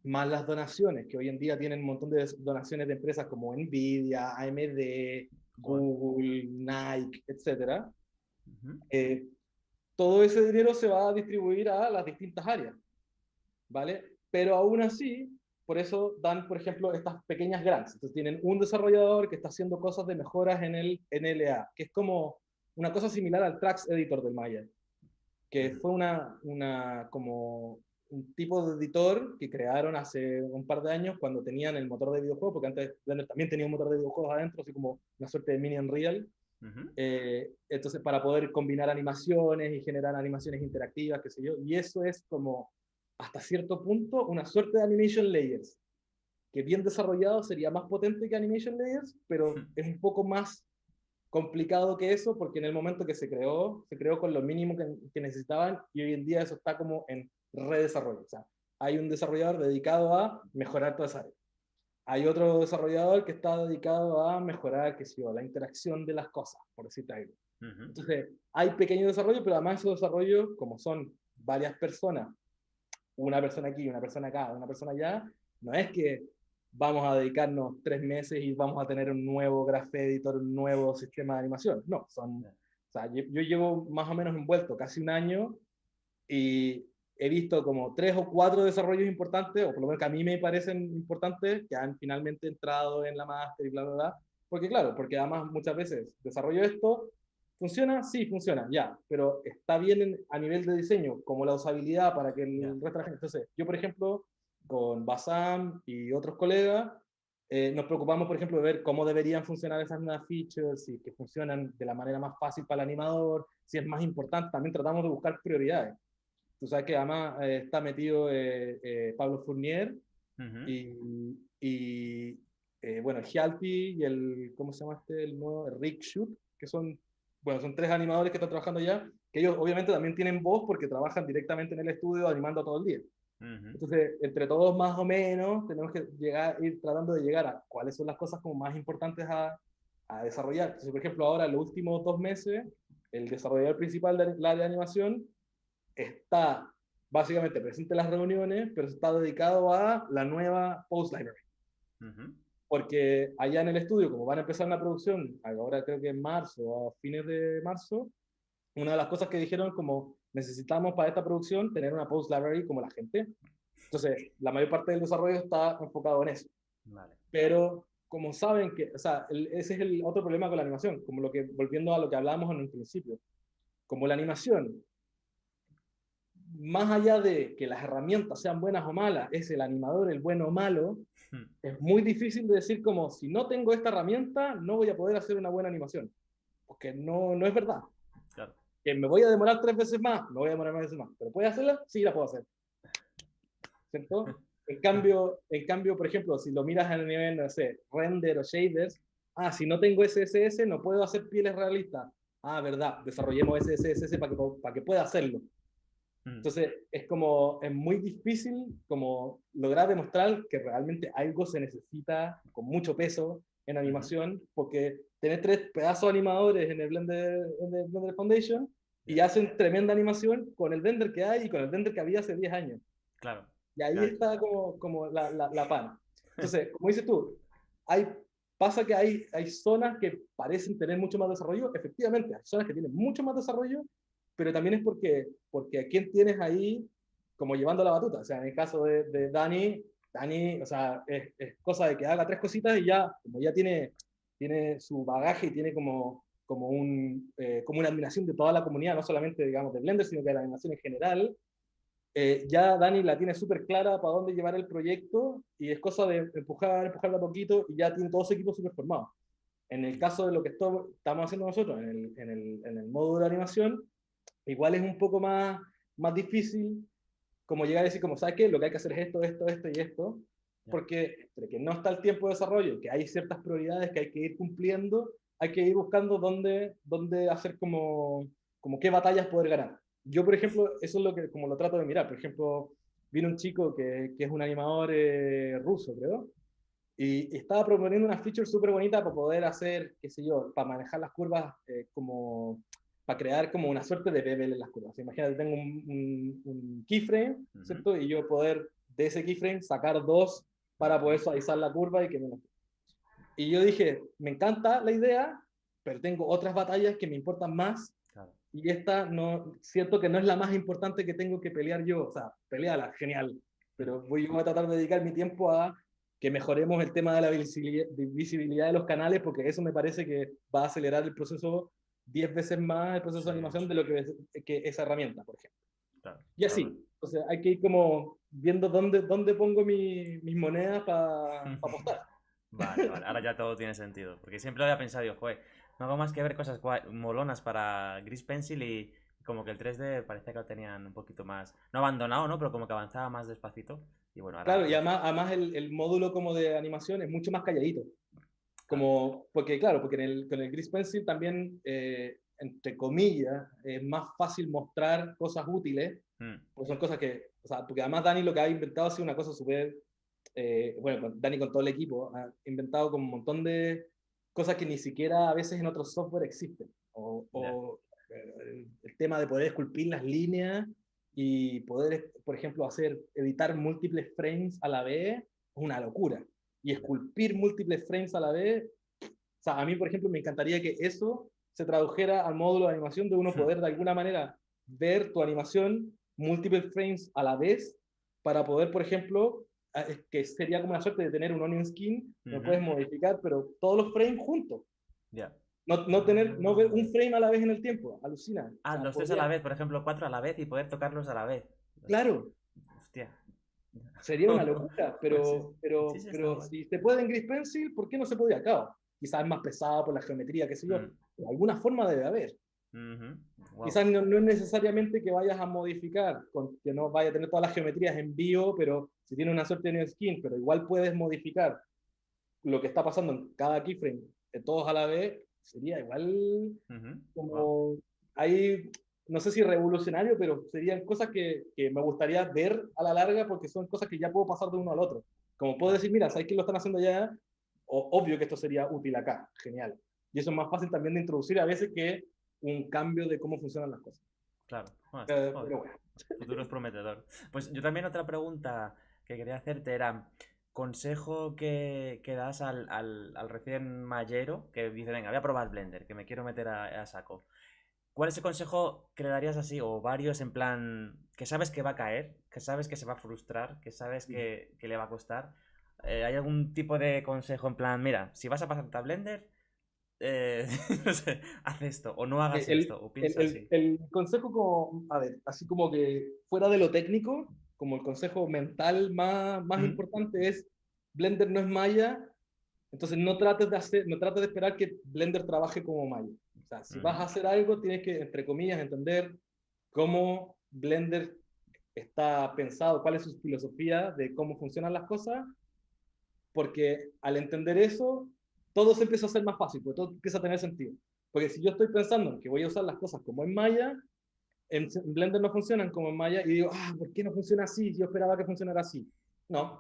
más las donaciones, que hoy en día tienen un montón de donaciones de empresas como Nvidia, AMD, Google, Nike, etc. Todo ese dinero se va a distribuir a las distintas áreas, ¿vale? Pero aún así, por eso dan, por ejemplo, estas pequeñas grants. Entonces tienen un desarrollador que está haciendo cosas de mejoras en el NLA, que es como una cosa similar al Trax Editor del Maya, que fue como un tipo de editor que crearon hace un par de años cuando tenían el motor de videojuegos, porque antes Blender también tenía un motor de videojuegos adentro, así como una suerte de mini Unreal. Entonces, para poder combinar animaciones y generar animaciones interactivas, qué sé yo, y eso es como hasta cierto punto una suerte de Animation Layers, que bien desarrollado sería más potente que Animation Layers, pero es un poco más complicado que eso, porque en el momento que se creó con lo mínimo que necesitaban, y hoy en día eso está como en redesarrollo. O sea, hay un desarrollador dedicado a mejorar toda esa área. Hay otro desarrollador que está dedicado a mejorar, qué sé yo, la interacción de las cosas, por decirte algo. Entonces, hay pequeños desarrollos, pero además esos desarrollos, como son varias personas, una persona aquí, una persona acá, una persona allá, no es que vamos a dedicarnos 3 meses y vamos a tener un nuevo Graph Editor, un nuevo sistema de animación. No, o sea, yo llevo más o menos envuelto casi un año y he visto como 3 o 4 desarrollos importantes, o por lo menos que a mí me parecen importantes, que han finalmente entrado en la máster y bla, bla, bla. Porque claro, porque además muchas veces desarrollo esto, ¿Funciona? Sí, funciona, ya, pero está bien a nivel de diseño, como la usabilidad para que Ya. el resto de la gente. Entonces, yo, por ejemplo, con Bassam y otros colegas, nos preocupamos, por ejemplo, de ver cómo deberían funcionar esas nuevas features, si que funcionan de la manera más fácil para el animador, si es más importante, también tratamos de buscar prioridades. Tú sabes que además está metido Pablo Fournier Ujú. y bueno, el Hjalti y el, ¿cómo se llama este? El nuevo, el Rick Shoot, que son, bueno, son tres animadores que están trabajando allá, que ellos obviamente también tienen voz porque trabajan directamente en el estudio animando todo el día. Ujú. Entonces, entre todos más o menos, tenemos que llegar, ir tratando de llegar a cuáles son las cosas como más importantes a desarrollar. Entonces, por ejemplo, ahora, en los últimos 2 meses, el desarrollador principal del área de animación está básicamente presente en las reuniones, pero está dedicado a la nueva Post Library. Ujú. Porque allá en el estudio, como van a empezar una producción, ahora creo que en marzo, a fines de marzo, una de las cosas que dijeron como necesitamos para esta producción tener una Post Library como la gente. Entonces, la mayor parte del desarrollo está enfocado en eso. Vale. Pero como saben que, o sea, ese es el otro problema con la animación, como lo que, volviendo a lo que hablábamos en un principio, como la animación más allá de que las herramientas sean buenas o malas, es el animador el bueno o malo, Mm. es muy difícil de decir como, si no tengo esta herramienta, no voy a poder hacer una buena animación. Porque no, no es verdad. Claro. Que me voy a demorar 3 veces más, me voy a demorar más veces más. ¿Pero puede hacerla? Sí, la puedo hacer. ¿Cierto? En cambio, por ejemplo, si lo miras a nivel, no sé, render o shaders, si no tengo SSS, no puedo hacer pieles realistas. Verdad, desarrollemos SSS para que pueda hacerlo. Mm. Entonces, es como, es muy difícil como lograr demostrar que realmente algo se necesita con mucho peso en Ujú. animación, porque tenés tres pedazos animadores en el Blender Foundation y Ya. hacen tremenda animación con el Blender que hay y con el Blender que había hace 10 años. Claro. Y ahí Claro. está como la pana. Entonces, como dices tú, hay, pasa que hay zonas que parecen tener mucho más desarrollo. Efectivamente, hay zonas que tienen mucho más desarrollo, pero también es porque a quién tienes ahí como llevando la batuta. O sea, en el caso de Dani, o sea, es cosa de que haga tres cositas y ya, como ya tiene su bagaje y tiene como una admiración de toda la comunidad, no solamente, digamos, de Blender, sino que de la animación en general. Ya Dani la tiene súper clara para dónde llevar el proyecto y es cosa de empujarla a poquito y ya tiene todo su equipo súper formado. En el caso de lo que estamos haciendo nosotros en el módulo de animación, igual es un poco más difícil como llegar a decir, como, ¿sabes qué? Lo que hay que hacer es esto, esto, esto y esto, Ya. porque entre que no está el tiempo de desarrollo, que hay ciertas prioridades que hay que ir cumpliendo, hay que ir buscando dónde hacer como qué batallas poder ganar. Yo, por ejemplo, eso es lo que como lo trato de mirar. Por ejemplo, vino un chico que es un animador ruso, creo, y estaba proponiendo una feature súper bonita para poder hacer, qué sé yo, para manejar las curvas como para crear como una suerte de bevel en las curvas. Imagínate, tengo un keyframe, Ujú. ¿cierto? Y yo poder de ese keyframe sacar dos para poder Ujú. suavizar la curva y que me lo... Y yo dije, me encanta la idea, pero tengo otras batallas que me importan más Claro. y esta no, siento que no es la más importante que tengo que pelear yo. O sea, peleala, genial, Mm. pero voy a tratar de dedicar mi tiempo a que mejoremos el tema de la visibilidad de los canales, porque eso me parece que va a acelerar el proceso 10 veces más, el proceso Sí, de animación, de lo que esa herramienta, por ejemplo. claro. Y Claro. así, entonces hay que ir como viendo dónde pongo mis monedas para apostar. Vale, vale, ahora ya todo tiene sentido. Porque siempre había pensado, yo, joder, no hago más que ver cosas molonas para Gris Pencil y como que el 3D parecía que lo tenían un poquito más, no abandonado, ¿no? Pero como que avanzaba más despacito. Y bueno, ahora, Claro, y además el módulo como de animación es mucho más calladito. claro. Porque con el Gris Pencil también, entre comillas, es más fácil mostrar cosas útiles, Mm. porque son cosas que, o sea, porque además Dani lo que ha inventado ha sido una cosa súper, bueno, Dani con todo el equipo ha inventado como un montón de cosas que ni siquiera a veces en otros software existen. Ya. El tema de poder esculpir las líneas y poder, por ejemplo, editar múltiples frames a la vez, es una locura. Y Ya. esculpir múltiples frames a la vez, o sea, a mí, por ejemplo, me encantaría que eso se tradujera al módulo de animación de uno poder de alguna manera ver tu animación múltiples frames a la vez para poder, por ejemplo, que sería como una suerte de tener un onion skin, lo Ujú. puedes modificar, pero todos los frames juntos. Ya. no ver un frame a la vez en el tiempo, alucina. O Ah, sea, los tres a la vez, por ejemplo, cuatro a la vez y poder tocarlos a la vez. claro, Hostia. sería una locura, Pues sí, sí, sí, está pero guay. si se puede en Gris Pencil, ¿por qué no se podía? Claro, quizás es más pesado por la geometría, qué sé yo, Mm, pero alguna forma debe haber. wow. Quizás no es necesariamente que vayas a modificar, que no vaya a tener todas las geometrías en vivo, pero si tiene una suerte de new skin, pero igual puedes modificar lo que está pasando en cada keyframe de todos a la vez, sería igual Wow. como ahí, no sé si revolucionario, pero serían cosas que me gustaría ver a la larga porque son cosas que ya puedo pasar de uno al otro. Como puedo Claro, decir, mira, ¿sabes qué lo están haciendo ya? Obvio que esto sería útil acá, genial. Y eso es más fácil también de introducir a veces que un cambio de cómo funcionan las cosas. claro. Bueno, joder, Pero bueno, futuro es prometedor. Pues yo también otra pregunta que quería hacerte era, consejo que das al recién mayero que dice, venga, voy a probar Blender, que me quiero meter a saco. ¿Cuál es el consejo que le darías así, o varios, en plan, que sabes que va a caer, que sabes que se va a frustrar, que sabes que le va a costar? ¿Hay algún tipo de consejo en plan, mira, si vas a pasarte a Blender, no sé, haz esto, o no hagas esto, o piensa así? el consejo como, a ver, así como que fuera de lo técnico, como el consejo mental más Mm, importante es, Blender no es Maya, entonces no trates de esperar que Blender trabaje como Maya. O sea, si vas ujú, a hacer algo, tienes que, entre comillas, entender cómo Blender está pensado, cuál es su filosofía de cómo funcionan las cosas, porque al entender eso, todo se empieza a hacer más fácil, porque todo empieza a tener sentido. Porque si yo estoy pensando en que voy a usar las cosas como en Maya, en Blender no funcionan como en Maya y digo, ¿por qué no funciona así? Yo esperaba que funcionara así. No.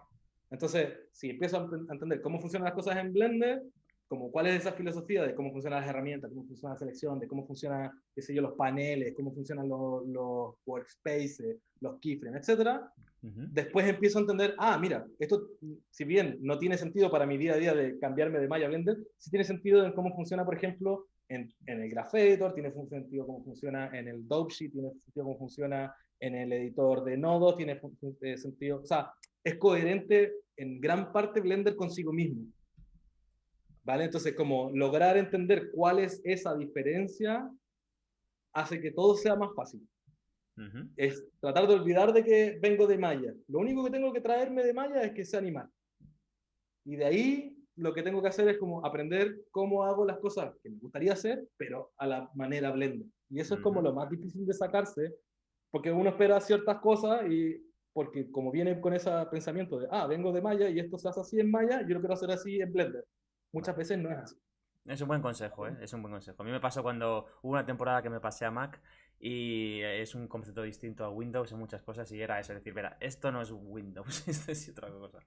Entonces, si empiezo a entender cómo funcionan las cosas en Blender, como cuál es esa filosofía de cómo funcionan las herramientas, cómo funciona la selección, de cómo funcionan, qué sé yo, los paneles, cómo funcionan los workspaces, los keyframes, etcétera, ujú, después empiezo a entender, mira, esto, si bien no tiene sentido para mi día a día de cambiarme de Maya a Blender, sí tiene sentido en cómo funciona, por ejemplo, en el Graph Editor, tiene sentido cómo funciona en el Dopesheet, tiene sentido cómo funciona en el editor de nodos, tiene sentido, o sea, es coherente en gran parte Blender consigo mismo, ¿vale? Entonces, como lograr entender cuál es esa diferencia hace que todo sea más fácil. ujú. Es tratar de olvidar de que vengo de Maya. Lo único que tengo que traerme de Maya es que sea animal. Y de ahí lo que tengo que hacer es como aprender cómo hago las cosas que me gustaría hacer, pero a la manera Blender. Y eso es como Ujú. lo más difícil de sacarse, porque uno espera ciertas cosas y porque como viene con ese pensamiento de, vengo de Maya y esto se hace así en Maya, yo lo quiero hacer así en Blender. Muchas Vale. veces no es así. Es un buen consejo, ¿eh? Es un buen consejo. A mí me pasó cuando hubo una temporada que me pasé a Mac y es un concepto distinto a Windows en muchas cosas y era eso, decir, verá, esto no es Windows, esto es otra cosa.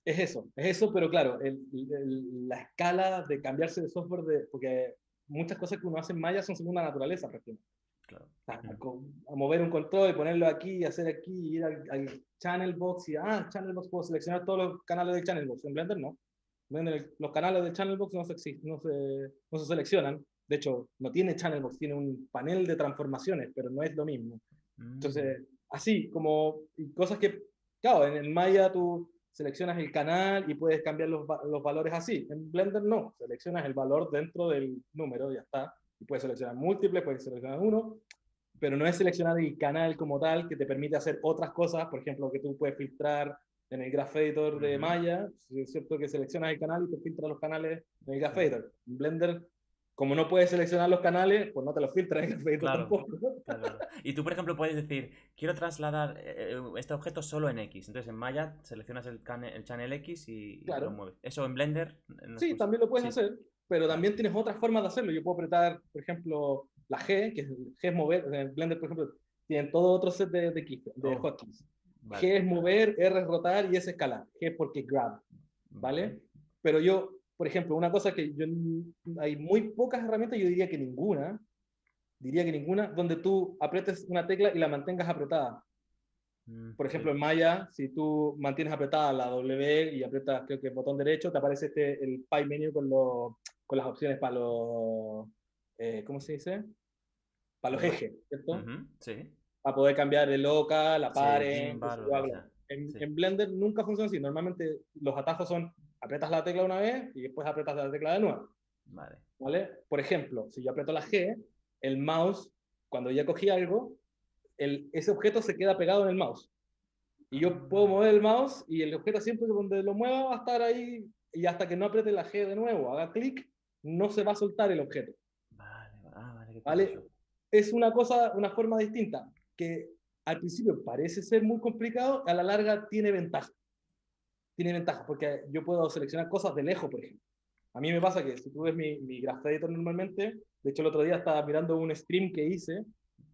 Es eso, pero claro, la escala de cambiarse de software, porque muchas cosas que uno hace en Maya son segunda naturaleza, prácticamente. Claro. O sea, Ujú. a mover un control y ponerlo aquí, hacer aquí, ir al channel box y, channel box, puedo seleccionar todos los canales de channel box. En Blender no. En Blender, los canales de channel box no se seleccionan. De hecho, no tiene channel box, tiene un panel de transformaciones, pero no es lo mismo. Mm, Entonces, así como y cosas que, claro, en el Maya tú seleccionas el canal y puedes cambiar los valores así. En Blender no, seleccionas el valor dentro del número y ya está. Y puedes seleccionar múltiples, puedes seleccionar uno, pero no es seleccionar el canal como tal que te permite hacer otras cosas, por ejemplo, que tú puedes filtrar en el Graph Editor de ujú. Maya, es cierto que seleccionas el canal y te filtra los canales en el Graph Sí, Editor. En Blender, como no puedes seleccionar los canales, pues no te los filtra en el Graph Editor claro, tampoco. claro, claro. Y tú, por ejemplo, puedes decir, quiero trasladar este objeto solo en X. Entonces en Maya seleccionas el channel X y lo Claro, mueves. Eso en Blender no es sí, posible. también lo puedes Sí, hacer, pero vale. también tienes otras formas de hacerlo. Yo puedo apretar, por ejemplo, la G, que es, G es mover, en Blender, por ejemplo, tienen todo otro set de Oh, hotkeys. G vale, es mover, R es rotar y S es escalar. G porque grab, vale. ¿vale? Pero yo, por ejemplo, una cosa que yo, hay muy pocas herramientas, yo diría que ninguna, donde tú apretes una tecla y la mantengas apretada. Por ejemplo, Sí. en Maya, si tú mantienes apretada la W y aprietas, creo que el botón derecho, te aparece el Pie Menu con las opciones para los, ¿cómo se dice? Para los Ujú, ejes, ¿cierto? ujú, sí. Para poder cambiar de local, la Sí, paren, qué gimbal sé o lo yo, que sea. Sí. en Blender nunca funciona así. Normalmente los atajos son apretas la tecla una vez y después apretas la tecla de nuevo. Vale. ¿vale? Por ejemplo, si yo aprieto la G, el mouse, cuando ya cogí algo, ese objeto se queda pegado en el mouse. Y yo puedo Ah, mover el mouse y el objeto siempre que donde lo mueva va a estar ahí y hasta que no apriete la G de nuevo, haga clic, no se va a soltar el objeto. vale, vale, qué ¿Vale? curioso. Es una cosa, una forma distinta, que al principio parece ser muy complicado, a la larga tiene ventaja. Tiene ventaja, porque yo puedo seleccionar cosas de lejos, por ejemplo. A mí me pasa que si tú ves mi Graph Editor normalmente, de hecho el otro día estaba mirando un stream que hice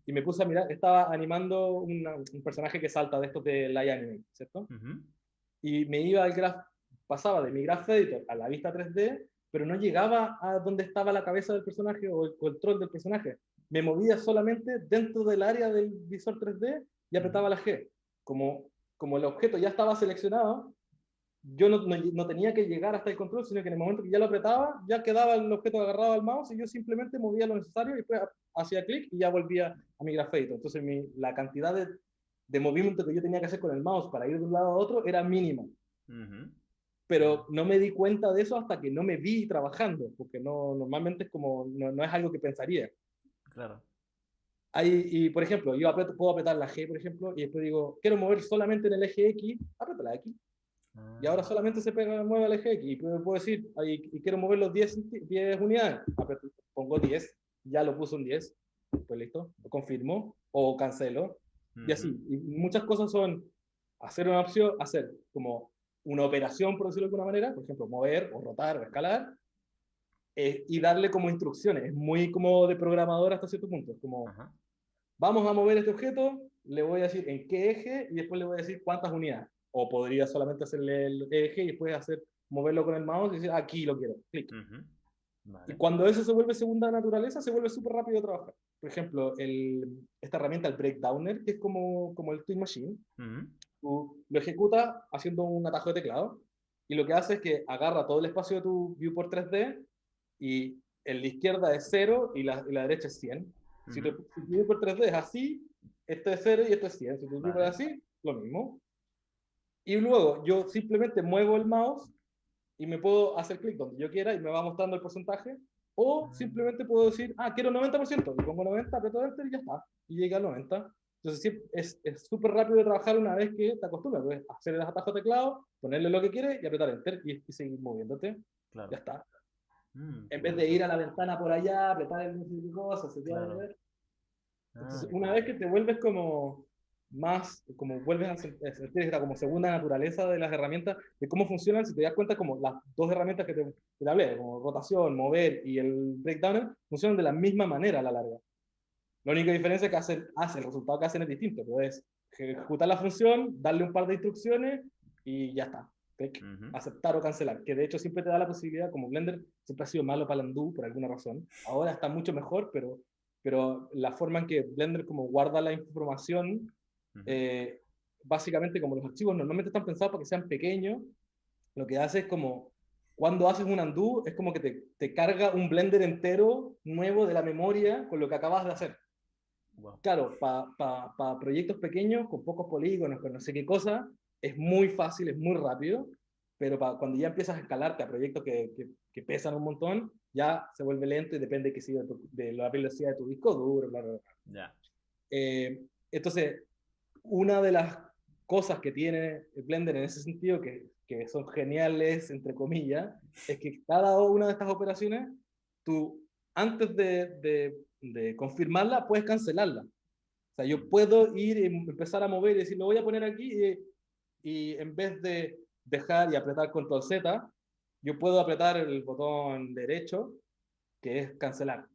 y me puse a mirar, estaba animando un personaje que salta de estos de Light Anime, ¿cierto? Ujú. Y me iba al graph, pasaba de mi Graph Editor a la vista 3D, pero no llegaba a donde estaba la cabeza del personaje o el control del personaje. Me movía solamente dentro del área del visor 3D y Ujú. apretaba la G. Como el objeto ya estaba seleccionado, yo no tenía que llegar hasta el control, sino que en el momento que ya lo apretaba, ya quedaba el objeto agarrado al mouse y yo simplemente movía lo necesario y después hacía clic y ya volvía a mi Graph Editor. Entonces la cantidad de movimiento que yo tenía que hacer con el mouse para ir de un lado a otro era mínima. Ujú. Pero Vale, no me di cuenta de eso hasta que no me vi trabajando, porque normalmente es como, no es algo que pensaría. claro. Por ejemplo, yo puedo apretar la G, por ejemplo, y después digo, quiero mover solamente en el eje X, aprieto la X, y ahora Ah, solamente mueve el eje X, y puedo decir, y quiero mover los 10 unidades, pongo 10, ya lo puso un 10, pues listo, lo confirmo, o cancelo, y ujú. así. Y muchas cosas son hacer una opción, hacer como una operación, por decirlo de alguna manera, por ejemplo, mover, o rotar, o escalar, y darle como instrucciones. Es muy como de programador hasta cierto punto. Es como, Ajá. vamos a mover este objeto, le voy a decir en qué eje y después le voy a decir cuántas unidades. O podría solamente hacerle el eje y después moverlo con el mouse y decir, aquí lo quiero, clic. Ujú. Y Vale. cuando eso se vuelve segunda naturaleza, se vuelve súper rápido de trabajar. Por ejemplo, esta herramienta, el Breakdowner, que es como el Twin Machine, Ujú. tú lo ejecutas haciendo un atajo de teclado y lo que hace es que agarra todo el espacio de tu viewport 3D y en la izquierda es 0 y la derecha es 100. Ujú. Si tu viewport 3D es así, esto es 0 y esto es 100. Si tu viewport Vale. es así, lo mismo. Y luego yo simplemente muevo el mouse y me puedo hacer clic donde yo quiera y me va mostrando el porcentaje. O Mm. simplemente puedo decir, quiero 90%, y pongo 90, aprieto Enter y ya está. Y llega al 90. Entonces sí, es súper rápido de trabajar una vez que te acostumbras. Puedes hacer el atajo de teclado, ponerle lo que quieres y apretar Enter y seguir moviéndote. Ya Claro. está. Qué En vez de curioso. ir a la ventana por allá, apretar el de cosas, se puede Claro. ver. Ah, Entonces, qué una vez que curioso. te vuelves como vuelves a sentir esta como segunda naturaleza de las herramientas, de cómo funcionan, si te das cuenta como las dos herramientas que te hablé, como rotación, mover y el breakdowner, funcionan de la misma manera a la larga. La única diferencia es que el resultado que hacen es distinto, pero es ejecutar la función, darle un par de instrucciones y ya está. Clic, Ujú. aceptar o cancelar, que de hecho siempre te da la posibilidad, como Blender siempre ha sido malo para el undo por alguna razón, ahora está mucho mejor, pero la forma en que Blender como guarda la información, Ujú. eh, básicamente como los archivos normalmente están pensados para que sean pequeños, lo que hace es como, cuando haces un undo, es como que te carga un Blender entero nuevo de la memoria con lo que acabas de hacer. Wow. Claro, para proyectos pequeños, con pocos polígonos, con no sé qué cosa, es muy fácil, es muy rápido, pero cuando ya empiezas a escalarte a proyectos que pesan un montón, ya se vuelve lento y depende que sí, de la velocidad de tu disco duro, bla, bla, bla. Ya. Entonces, una de las cosas que tiene Blender en ese sentido, que son geniales, entre comillas, es que cada una de estas operaciones, tú antes de confirmarla, puedes cancelarla. O sea, yo puedo ir y empezar a mover y decir, lo voy a poner aquí y en vez de dejar y apretar control Z, yo puedo apretar el botón derecho, que es cancelar.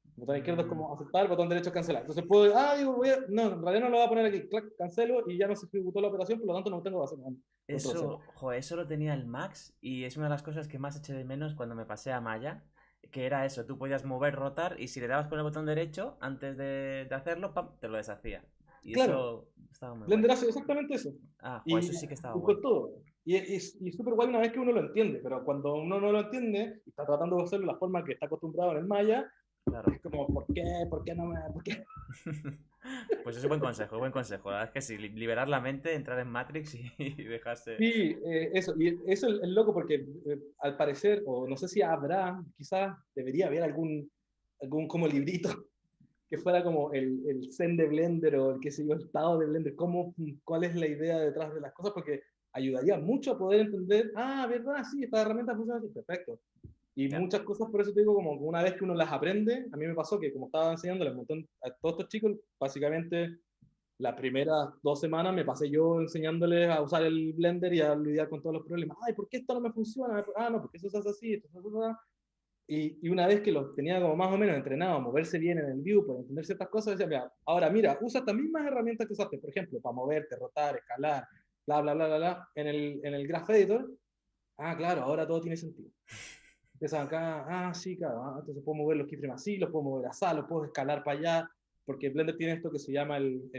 El botón izquierdo es Mm. como aceptar, el botón derecho es cancelar. Entonces puedo, digo, no, en realidad no lo voy a poner aquí, clac, cancelo y ya no se ejecutó la operación, por lo tanto no tengo que hacer nada. Control Z. Eso, joder, eso lo tenía el Max y es una de las cosas que más eché de menos cuando me pasé a Maya, que era eso, tú podías mover, rotar y si le dabas con el botón derecho antes de hacerlo, ¡pam!, te lo deshacía. Y Claro, eso estaba muy guay. Blender hace exactamente eso. Ah, joder, eso Y, sí que estaba y guay. con todo. Y súper guay una vez que uno lo entiende, pero cuando uno no lo entiende y está tratando de hacerlo de la forma que está acostumbrado en el Maya, claro. Es como, ¿por qué? ¿Por qué no me...? ¿Por qué? Pues es un buen consejo, buen consejo. La verdad es que sí, liberar la mente, entrar en Matrix y dejarse... Sí, eso, y eso es loco porque al parecer, o no sé si habrá, quizás debería haber algún como librito que fuera como el zen de Blender o el qué sé yo, el estado de Blender, cuál es la idea detrás de las cosas, porque ayudaría mucho a poder entender, verdad, sí, esta herramienta funciona así, perfecto. Y Ya. muchas cosas, por eso te digo, como una vez que uno las aprende, a mí me pasó que como estaba enseñándole un montón a todos estos chicos, básicamente las primeras 2 semanas me pasé yo enseñándoles a usar el Blender y a lidiar con todos los problemas. Ay, ¿por qué esto no me funciona? Ah, no, porque eso se hace así, esto se hace así. Y una vez que los tenía como más o menos entrenados a moverse bien en el view, para entender ciertas cosas, decía, mira, ahora mira, usa estas mismas herramientas que usaste, por ejemplo, para moverte, rotar, escalar, bla, bla, bla, bla, bla, en el Graph Editor. Ah, claro, ahora todo tiene sentido. Empiezan acá, sí, claro, entonces puedo mover los keyframes así, los puedo mover así, los puedo escalar para allá, porque Blender tiene esto que se llama el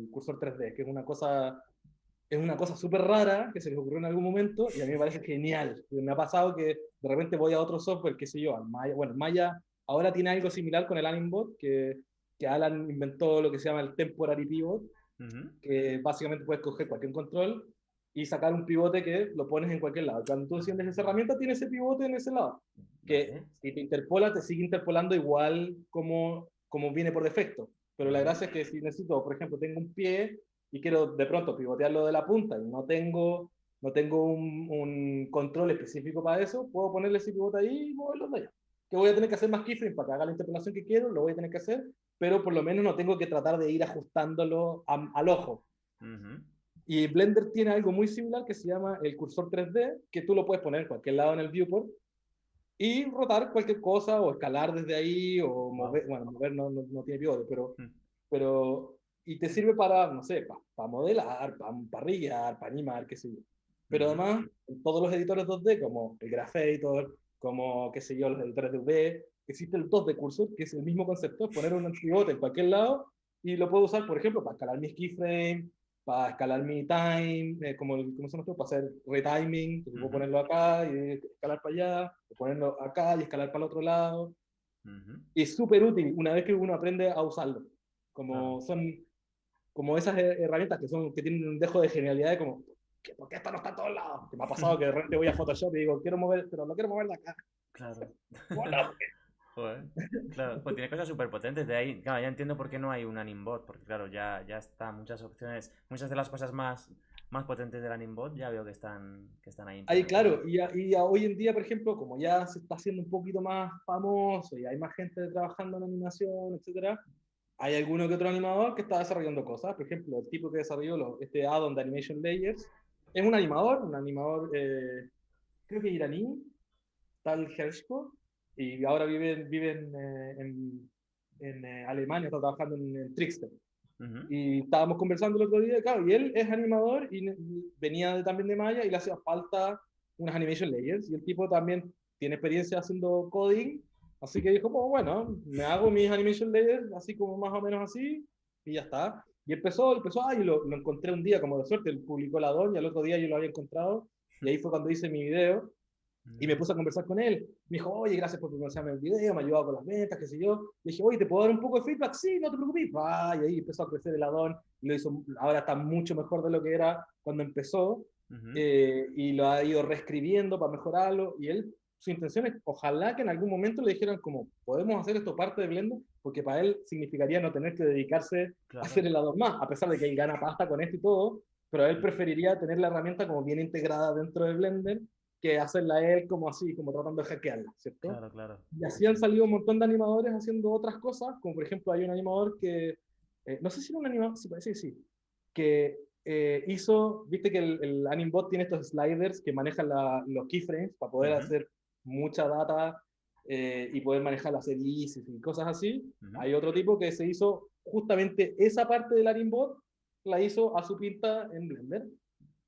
cursor 3D, que es una cosa súper rara que se les ocurrió en algún momento y a mí me parece genial. Me ha pasado que de repente voy a otro software, qué sé yo, al Maya. Bueno, Maya ahora tiene algo similar con el Animbot, que Alan inventó lo que se llama el Temporary Pivot, Ujú. que básicamente puedes coger cualquier control y sacar un pivote que lo pones en cualquier lado. Cuando tú enciendes esa herramienta, tiene ese pivote en ese lado, que Vale. si te interpola, te sigue interpolando igual como viene por defecto. Pero la Ujú. gracia es que si necesito, por ejemplo, tengo un pie y quiero de pronto pivotearlo de la punta y no tengo un control específico para eso, puedo ponerle ese pivote ahí y moverlo de allá. Que voy a tener que hacer más keyframes para que haga la interpolación que quiero, lo voy a tener que hacer, pero por lo menos no tengo que tratar de ir ajustándolo al ojo. Ujú. Y Blender tiene algo muy similar que se llama el cursor 3D, que tú lo puedes poner en cualquier lado en el viewport y rotar cualquier cosa o escalar desde ahí o Wow. mover, bueno, mover no tiene pivote, pero, Mm. pero, y te sirve para, no sé, para modelar, para parrillar, para animar, qué sé yo. Pero Ujú. además, en todos los editores 2D, como el Graph Editor, como, qué sé yo, los editores de V, existe el 2D Cursor, que es el mismo concepto, es poner un pivote en cualquier lado y lo puedo usar, por ejemplo, para escalar mis keyframes, para escalar mi time, ¿cómo se llama esto? Para hacer retiming, que puedo Ujú. ponerlo acá y escalar para allá, ponerlo acá y escalar para el otro lado. Ujú. Y es súper útil una vez que uno aprende a usarlo. Claro. Son como esas herramientas que tienen un dejo de genialidad de como, ¿por qué esto no está a todos lados? Que me ha pasado que de repente voy a Photoshop y digo, quiero mover, pero lo quiero mover de acá. Claro. Bueno, Joder. Claro, pues tiene cosas súper potentes. De ahí, claro, ya entiendo por qué no hay un Animbot, porque claro, ya está muchas opciones, muchas de las cosas más potentes del Animbot ya veo que están ahí ahí implementadas. claro, y hoy en día, por ejemplo, como ya se está haciendo un poquito más famoso y hay más gente trabajando en animación, etcétera, hay alguno que otro animador que está desarrollando cosas. Por ejemplo, el tipo que desarrolló este add-on de Animation Layers es un animador, creo que iraní, tal Hershko, y ahora vive en Alemania, está trabajando en Trickster. Ujú. Y estábamos conversando el otro día, claro, y él es animador y venía también de Maya y le hacía falta unas animation layers. Y el tipo también tiene experiencia haciendo coding, así que dijo, bueno, me hago mis animation layers así como más o menos así y ya está. Y empezó, y lo encontré un día como de suerte, él publicó la don y al otro día yo lo había encontrado y ahí fue cuando hice mi video y me Ujú. puse a conversar con él. Me dijo, oye, gracias por promocionarme el video, me ha ayudado con las ventas, qué sé yo. Le dije, oye, ¿te puedo dar un poco de feedback? Sí, no te preocupes. Y ahí empezó a crecer el addon, y lo hizo, ahora está mucho mejor de lo que era cuando empezó, Ujú. y lo ha ido reescribiendo para mejorarlo, y él, su intención es, ojalá que en algún momento le dijeran como, podemos hacer esto parte de Blender, porque para él significaría no tener que dedicarse a Claro. hacer el addon más, a pesar de que él gana pasta con esto y todo, pero él preferiría tener la herramienta como bien integrada dentro de Blender que hacerla él como así, como tratando de hackearla, ¿cierto? Claro, claro. Y Sí, así han sí. salido un montón de animadores haciendo otras cosas, como por ejemplo hay un animador que, no sé si era un animador, sí, parece que sí, que viste que el Animbot tiene estos sliders que manejan los keyframes para poder Ujú. hacer mucha data y poder manejar las hélices y cosas así. Ujú. Hay otro tipo que se hizo justamente esa parte del Animbot, la hizo a su pinta en Blender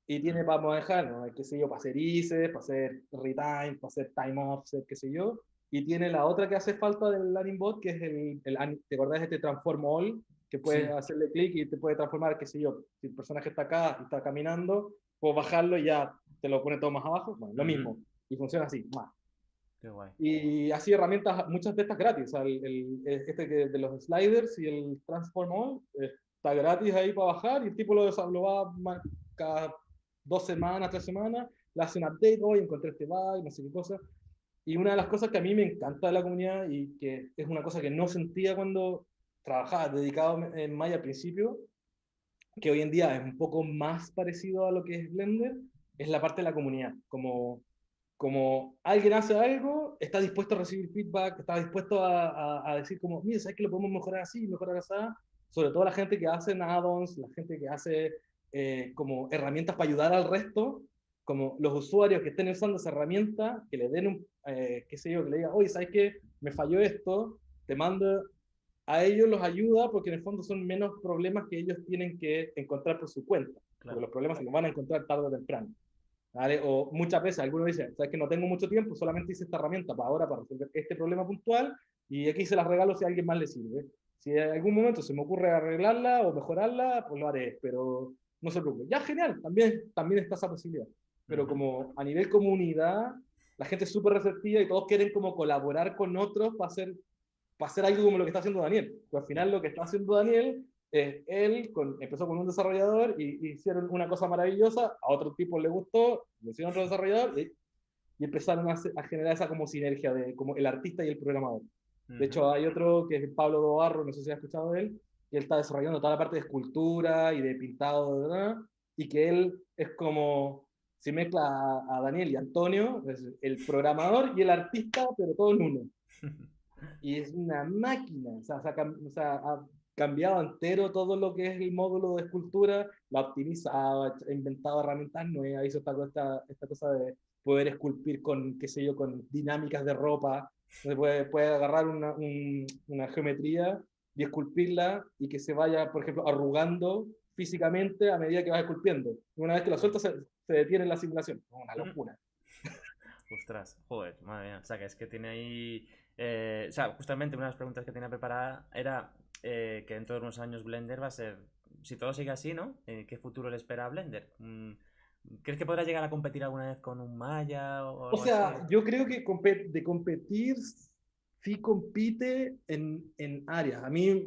y tiene para manejar, ¿no? Qué sé yo, para hacer ICES, para hacer retime, para hacer time offset, qué sé yo. Y tiene la otra que hace falta del Learning Bot, que es ¿te acordás de este Transform All? Que puedes Sí, hacerle clic y te puede transformar, qué sé yo, si el personaje está acá y está caminando, puedo bajarlo y ya te lo pone todo más abajo. Bueno, lo ujú. mismo. Y funciona así, más. Qué guay. Y así herramientas, muchas de estas gratis. O sea, de los sliders y el Transform All está gratis ahí para bajar y el tipo lo va cada 2 semanas, 3 semanas, le hace un update, hoy encontré este bug, no sé qué cosa. Y una de las cosas que a mí me encanta de la comunidad y que es una cosa que no sentía cuando trabajaba dedicado en Maya al principio, que hoy en día es un poco más parecido a lo que es Blender, es la parte de la comunidad. Como alguien hace algo, está dispuesto a recibir feedback, está dispuesto a decir como, mira, ¿sabes que lo podemos mejorar así, mejorar así? Sobre todo la gente que hace add-ons, la gente que hace como herramientas para ayudar al resto, como los usuarios que estén usando esa herramienta, que le den un, qué sé yo, que le diga, oye, ¿sabes qué? Me falló esto, te mando a ellos, los ayuda porque en el fondo son menos problemas que ellos tienen que encontrar por su cuenta, porque Claro. los problemas se los van a encontrar tarde o temprano. ¿Vale? O muchas veces algunos dicen, sabes que no tengo mucho tiempo, solamente hice esta herramienta para ahora para resolver este problema puntual y aquí se las regalo si a alguien más le sirve. Si en algún momento se me ocurre arreglarla o mejorarla, pues lo haré, pero no se preocupe. Ya, genial, también está esa posibilidad. Pero Ujú. como a nivel comunidad, la gente es súper receptiva y todos quieren como colaborar con otros para hacer algo como lo que está haciendo Daniel. Pues al final lo que está haciendo Daniel es él empezó con un desarrollador y hicieron una cosa maravillosa, a otro tipo le gustó, lo hicieron otro desarrollador y empezaron a generar esa como sinergia de como el artista y el programador. De Ujú. hecho, hay otro que es Pablo Dobarro, no sé si has escuchado de él, y él está desarrollando toda la parte de escultura y de pintado, ¿verdad? Y que él es como, si mezcla a Daniel y Antonio, es el programador y el artista, pero todo en uno. Y es una máquina, o sea, ha cambiado entero todo lo que es el módulo de escultura, lo ha optimizado, ha inventado herramientas nuevas, hizo esta cosa de poder esculpir con, qué sé yo, con dinámicas de ropa, puede agarrar una geometría y esculpirla y que se vaya, por ejemplo, arrugando físicamente a medida que vas esculpiendo. Una vez que la sueltas, se detiene la simulación. Es una locura. Ostras, joder, madre mía. O sea, que es que tiene ahí. O sea, justamente una de las preguntas que tenía preparada era que dentro de unos años Blender va a ser. Si todo sigue así, ¿no? ¿Qué futuro le espera a Blender? ¿Crees que podrá llegar a competir alguna vez con un Maya o O algo así? sea, yo creo que de competir sí compite en áreas. A mí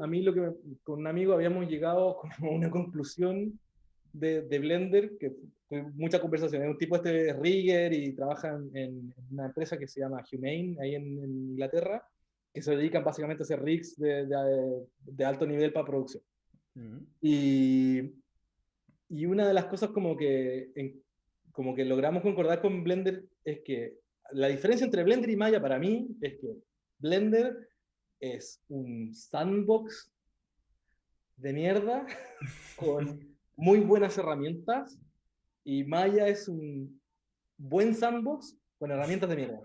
con un amigo habíamos llegado como a una conclusión de Blender, que fue mucha conversación. Es un tipo rigger y trabaja en una empresa que se llama Humane, ahí en Inglaterra, que se dedican básicamente a hacer rigs de alto nivel para producción. Ujú. Y, y una de las cosas como que logramos concordar con Blender es que la diferencia entre Blender y Maya para mí es que Blender es un sandbox de mierda con muy buenas herramientas y Maya es un buen sandbox con herramientas de mierda.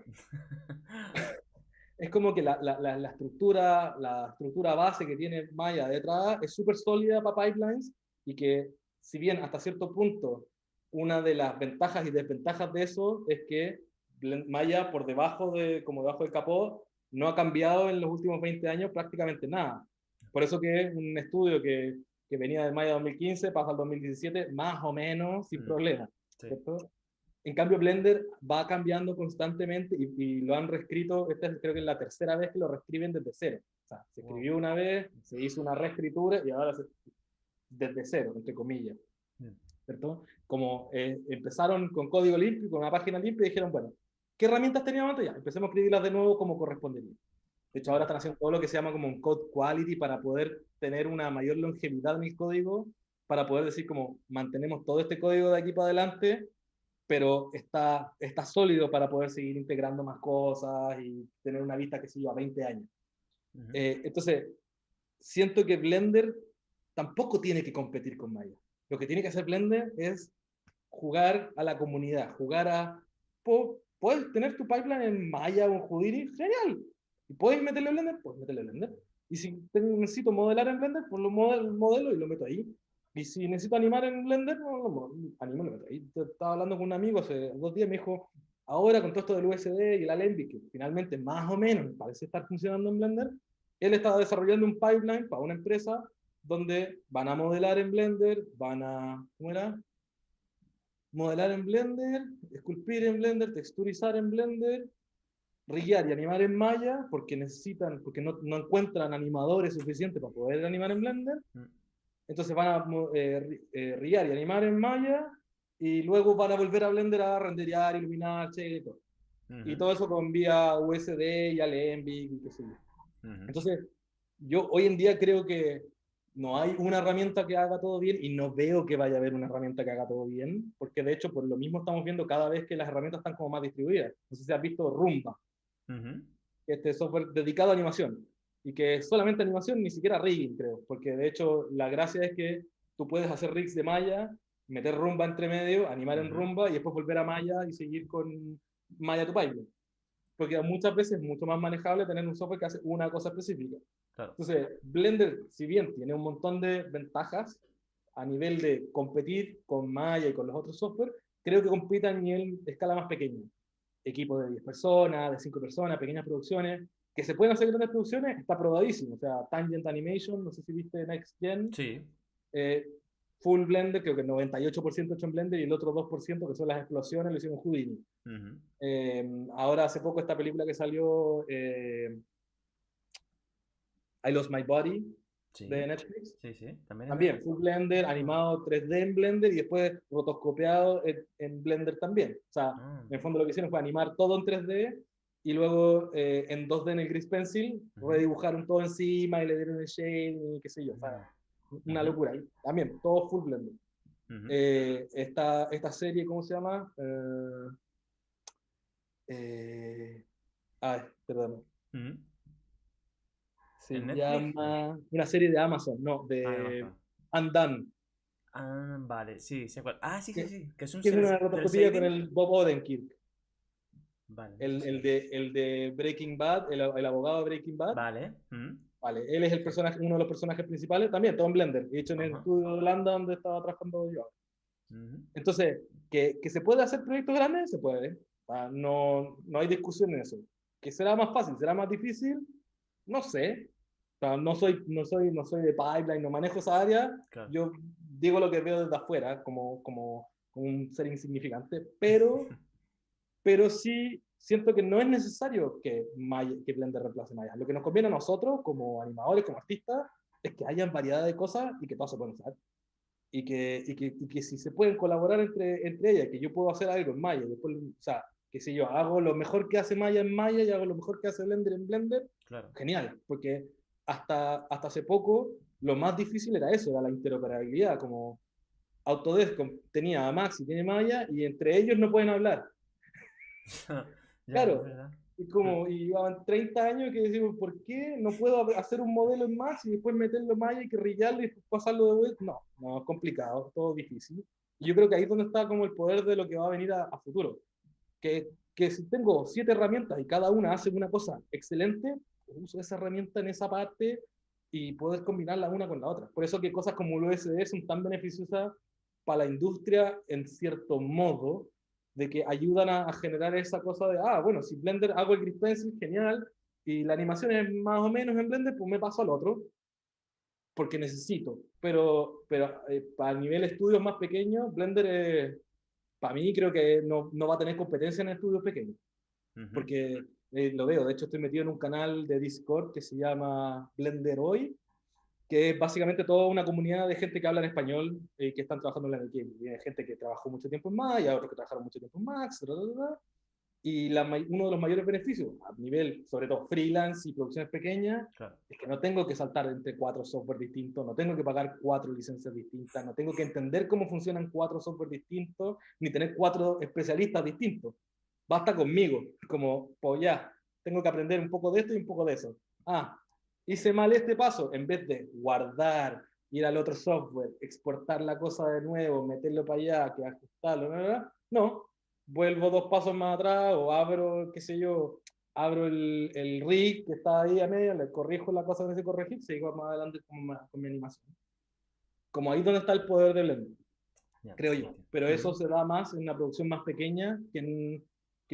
Es como que la estructura base que tiene Maya detrás es súper sólida para pipelines y que si bien hasta cierto punto una de las ventajas y desventajas de eso es que Maya como debajo del capó no ha cambiado en los últimos 20 años prácticamente nada. Por eso que es un estudio que venía de Maya 2015, pasa al 2017 más o menos sin Mm, problema, sí. ¿cierto? En cambio, Blender va cambiando constantemente y lo han reescrito, esta creo que es la tercera vez que lo reescriben desde cero. O sea, se Wow. escribió una vez, se hizo una reescritura y ahora desde cero, entre comillas. Mm, ¿Cierto? Como empezaron con código limpio, con una página limpia y dijeron, bueno, ¿qué herramientas teníamos antes? Ya, empecemos a escribirlas de nuevo como correspondería. De hecho, ahora mm, están haciendo todo lo que se llama como un code quality para poder tener una mayor longevidad en el código, para poder decir como mantenemos todo este código de aquí para adelante pero está sólido para poder seguir integrando más cosas y tener una vista que siga a 20 años. ujú. Entonces, siento que Blender tampoco tiene que competir con Maya. Lo que tiene que hacer Blender es jugar a la comunidad, jugar a... Puedes tener tu pipeline en Maya o en Houdini, genial. Y puedes meterle Blender, pues meterle Blender. Y si necesito modelar en Blender, pues modelo y lo meto ahí. Y si necesito animar en Blender, no, animo y lo meto ahí. Estaba hablando con un amigo hace 2 días, me dijo, ahora con todo esto del USD y el Alembic, que finalmente más o menos parece estar funcionando en Blender, él estaba desarrollando un pipeline para una empresa donde van a modelar en Blender, ¿cómo era? Modelar en Blender, esculpir en Blender, texturizar en Blender riggear y animar en Maya porque necesitan, porque no encuentran animadores suficientes para poder animar en Blender. Entonces van a riggear y animar en Maya y luego van a volver a Blender a renderear, iluminar, y todo. Y todo eso con vía USD y Alembic y qué sé yo. Entonces, yo hoy en día creo que no hay una herramienta que haga todo bien y no veo que vaya a haber una herramienta que haga todo bien, porque de hecho por lo mismo estamos viendo cada vez que las herramientas están como más distribuidas. No sé si has visto Rumba, este software dedicado a animación, y que es solamente animación, ni siquiera rigging, creo, porque de hecho la gracia es que tú puedes hacer rigs de Maya, meter Rumba entre medio, animar en Rumba y después volver a Maya y seguir con Maya tu pipeline. Porque muchas veces es mucho más manejable tener un software que hace una cosa específica. Claro. Entonces, Blender, si bien tiene un montón de ventajas a nivel de competir con Maya y con los otros software, creo que compite a nivel de escala más pequeña. Equipos de 10 personas, de 5 personas, pequeñas producciones, que se pueden hacer grandes producciones, está probadísimo. O sea, Tangent Animation, no sé si viste Next Gen. Sí. Full Blender, creo que el 98% hecho en Blender y el otro 2% que son las explosiones lo hicieron en Houdini. Ahora hace poco esta película que salió, I Lost My Body, de Netflix. Sí, también full Blender, animado 3D en Blender y después rotoscopiado en Blender también. O sea, en el fondo lo que hicieron fue animar todo en 3D y luego en 2D en el Grease Pencil redibujaron todo encima y le dieron el shading y qué sé yo. O sea, una locura. Y también, todo full Blender. Esta serie, ¿cómo se llama? Perdón. Se llama una serie de Amazon, no, de Undone. Vale, sí, sé cuál. Sí. Que es un es una rotoscopía con el Bob Odenkirk. Vale. El de Breaking Bad, el abogado de Breaking Bad. Vale. Vale, él es el personaje, uno de los personajes principales, también todo en Blender, hecho en el estudio de Holanda donde estaba trabajando yo. Entonces, ¿que se puede hacer proyectos grandes? Se puede. No hay discusión en eso. ¿Que será más fácil? ¿Será más difícil? No sé. No soy de pipeline, no manejo esa área. Claro. Yo digo lo que veo desde afuera, como un ser insignificante, pero sí siento que no es necesario que Blender reemplace Maya. Lo que nos conviene a nosotros, como animadores, como artistas, es que haya variedad de cosas y que todas se pueden usar. Y que si se pueden colaborar entre ellas, que yo puedo hacer algo en Maya, después, o sea, que si yo hago lo mejor que hace Maya en Maya y hago lo mejor que hace Blender en Blender, claro. Genial, porque hasta hace poco lo más difícil era eso, era la interoperabilidad, como Autodesk tenía a Max y tiene Maya y entre ellos no pueden hablar. Claro, y llevaban 30 años que decimos, ¿por qué no puedo hacer un modelo en Max y después meterlo en Maya y guerrillarlo y pasarlo de vuelta? No, es complicado, todo difícil. Y yo creo que ahí es donde está como el poder de lo que va a venir a futuro. Que si tengo 7 herramientas y cada una hace una cosa excelente, uso esa herramienta en esa parte y poder combinarla una con la otra. Por eso que cosas como el USD son tan beneficiosas para la industria en cierto modo, de que ayudan a generar esa cosa de, bueno, si Blender hago el Grease Pencil, genial, y la animación es más o menos en Blender, pues me paso al otro, porque necesito. Pero para nivel estudios más pequeños, Blender, para mí creo que no va a tener competencia en estudios pequeños. Porque lo veo, de hecho estoy metido en un canal de Discord que se llama Blender Hoy, que es básicamente toda una comunidad de gente que habla en español y que están trabajando en el game. Y hay gente que trabajó mucho tiempo en Maya, otros que trabajaron mucho tiempo en Max, y uno de los mayores beneficios, a nivel, sobre todo, freelance y producciones pequeñas, claro, es que no tengo que saltar entre 4 software distintos, no tengo que pagar 4 licencias distintas, no tengo que entender cómo funcionan 4 software distintos, ni tener 4 especialistas distintos. Basta conmigo, como, pues ya, tengo que aprender un poco de esto y un poco de eso. Hice mal este paso, en vez de guardar, ir al otro software, exportar la cosa de nuevo, meterlo para allá, que ajustarlo, no, vuelvo 2 pasos más atrás o abro, qué sé yo, abro el rig que está ahí a medio, le corrijo la cosa que se corregir, sigo más adelante con mi animación. Como ahí donde está el poder de Blender, creo yo. Pero eso se da más en una producción más pequeña que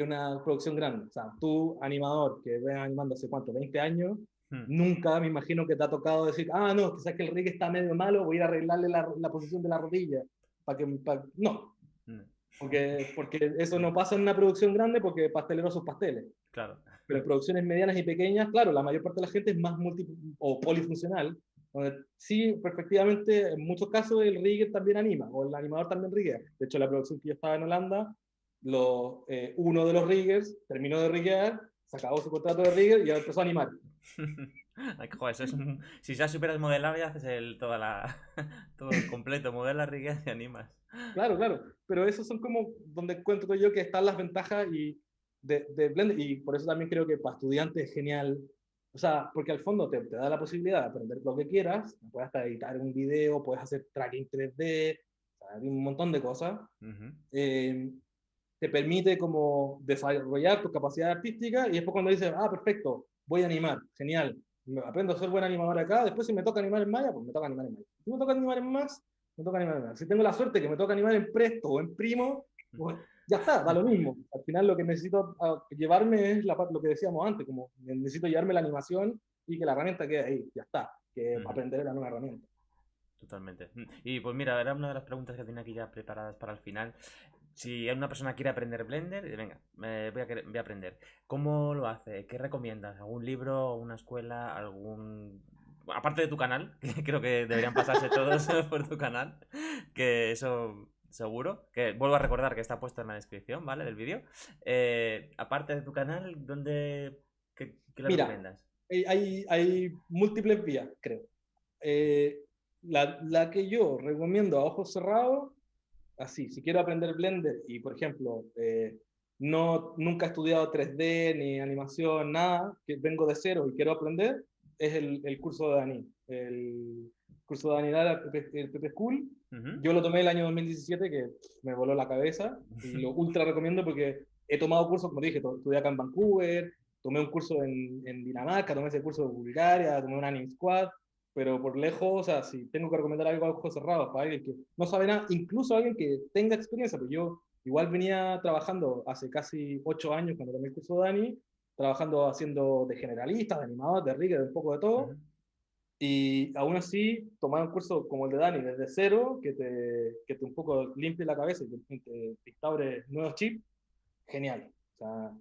una producción grande. O sea, tú, animador, que ves animando hace cuánto, 20 años, nunca me imagino que te ha tocado decir, no, quizás que el rig está medio malo, voy a ir a arreglarle la posición de la rodilla. No. porque eso no pasa en una producción grande porque pasteleros son pasteles. Claro. Pero en producciones medianas y pequeñas, claro, la mayor parte de la gente es más multi o polifuncional, donde sí, efectivamente, en muchos casos el rigger también anima, o el animador también rigger. De hecho, la producción que yo estaba en Holanda, uno de los riggers terminó de riggear, se acabó su contrato de rigger y ya empezó a animar. Ay, joder, eso es si ya superas modelar, ya haces todo el completo, modelas, rigueas y animas. Claro, claro, pero esos son como donde encuentro yo que están las ventajas de Blender, y por eso también creo que para estudiantes es genial, o sea, porque al fondo te da la posibilidad de aprender lo que quieras, puedes hasta editar un video, puedes hacer tracking 3D, o sea, hay un montón de cosas, Ujú. eh, te permite como desarrollar tu capacidad artística, y después cuando dices, ah, perfecto, voy a animar, genial, aprendo a ser buen animador acá, después si me toca animar en Maya, pues me toca animar en Maya. Si me toca animar en Max, me toca animar en Max. Si tengo la suerte que me toca animar en Presto o en Primo, pues ya está, da lo mismo. Al final lo que necesito llevarme es lo que decíamos antes, como necesito llevarme la animación y que la herramienta quede ahí, ya está, que Ujú. aprender la nueva herramienta. Totalmente. Y pues mira, era una de las preguntas que tenía aquí ya preparadas para el final. Si una persona quiere aprender Blender, venga, voy a aprender. ¿Cómo lo hace? ¿Qué recomiendas? ¿Algún libro, una escuela, algún... Aparte de tu canal, que creo que deberían pasarse todos por tu canal, que eso seguro, que vuelvo a recordar que está puesto en la descripción, ¿vale? Del vídeo. Aparte de tu canal, ¿qué le Mira, recomiendas? hay múltiples vías, creo. Eh, la que yo recomiendo a ojos cerrados, así, si quiero aprender Blender y, por ejemplo, nunca he estudiado 3D ni animación, nada, que vengo de cero y quiero aprender, es el curso de Dani. El curso de Dani Lara, el PP School. Ujú. Yo lo tomé el año 2017, que me voló la cabeza, y lo ultra recomiendo porque he tomado cursos, como dije, estudié acá en Vancouver, tomé un curso en Dinamarca, tomé ese curso de Bulgaria, tomé un Anime Squad, pero por lejos, o sea, si tengo que recomendar algo a ojos cerrados para alguien que no sabe nada, incluso alguien que tenga experiencia, pues yo igual venía trabajando hace casi 8 años cuando tomé el curso de Dani, trabajando haciendo de generalista, de animador, de rigger, de un poco de todo, Ujú. y aún así tomar un curso como el de Dani desde cero, que te un poco limpie la cabeza y te instaure nuevos chips, genial, o sea,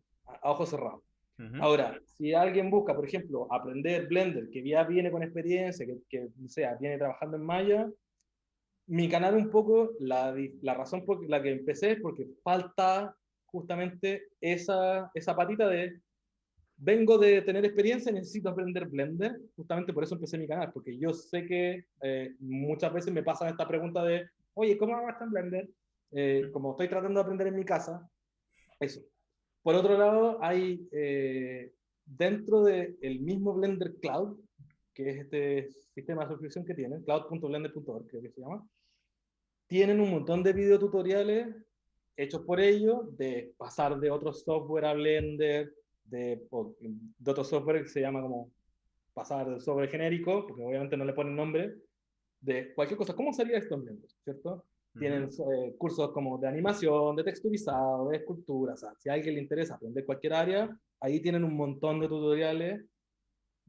a ojos cerrados. Ujú. Ahora, si alguien busca, por ejemplo, aprender Blender, que ya viene con experiencia, que o sea, viene trabajando en Maya, mi canal un poco, la razón por la que empecé es porque falta justamente esa patita de, vengo de tener experiencia, necesito aprender Blender, justamente por eso empecé mi canal, porque yo sé que muchas veces me pasan esta pregunta de, oye, ¿cómo hago esto en Blender? Como estoy tratando de aprender en mi casa, eso. Por otro lado, hay dentro del mismo Blender Cloud, que es este sistema de suscripción que tienen, cloud.blender.org creo que se llama, tienen un montón de videotutoriales hechos por ellos de pasar de otro software a Blender, de otro software que se llama como pasar del software genérico, porque obviamente no le ponen nombre, de cualquier cosa. ¿Cómo sería esto en Blender? ¿Cierto? Ujú. Tienen cursos como de animación, de texturizado, de escultura. O sea, si a alguien le interesa aprender cualquier área, ahí tienen un montón de tutoriales.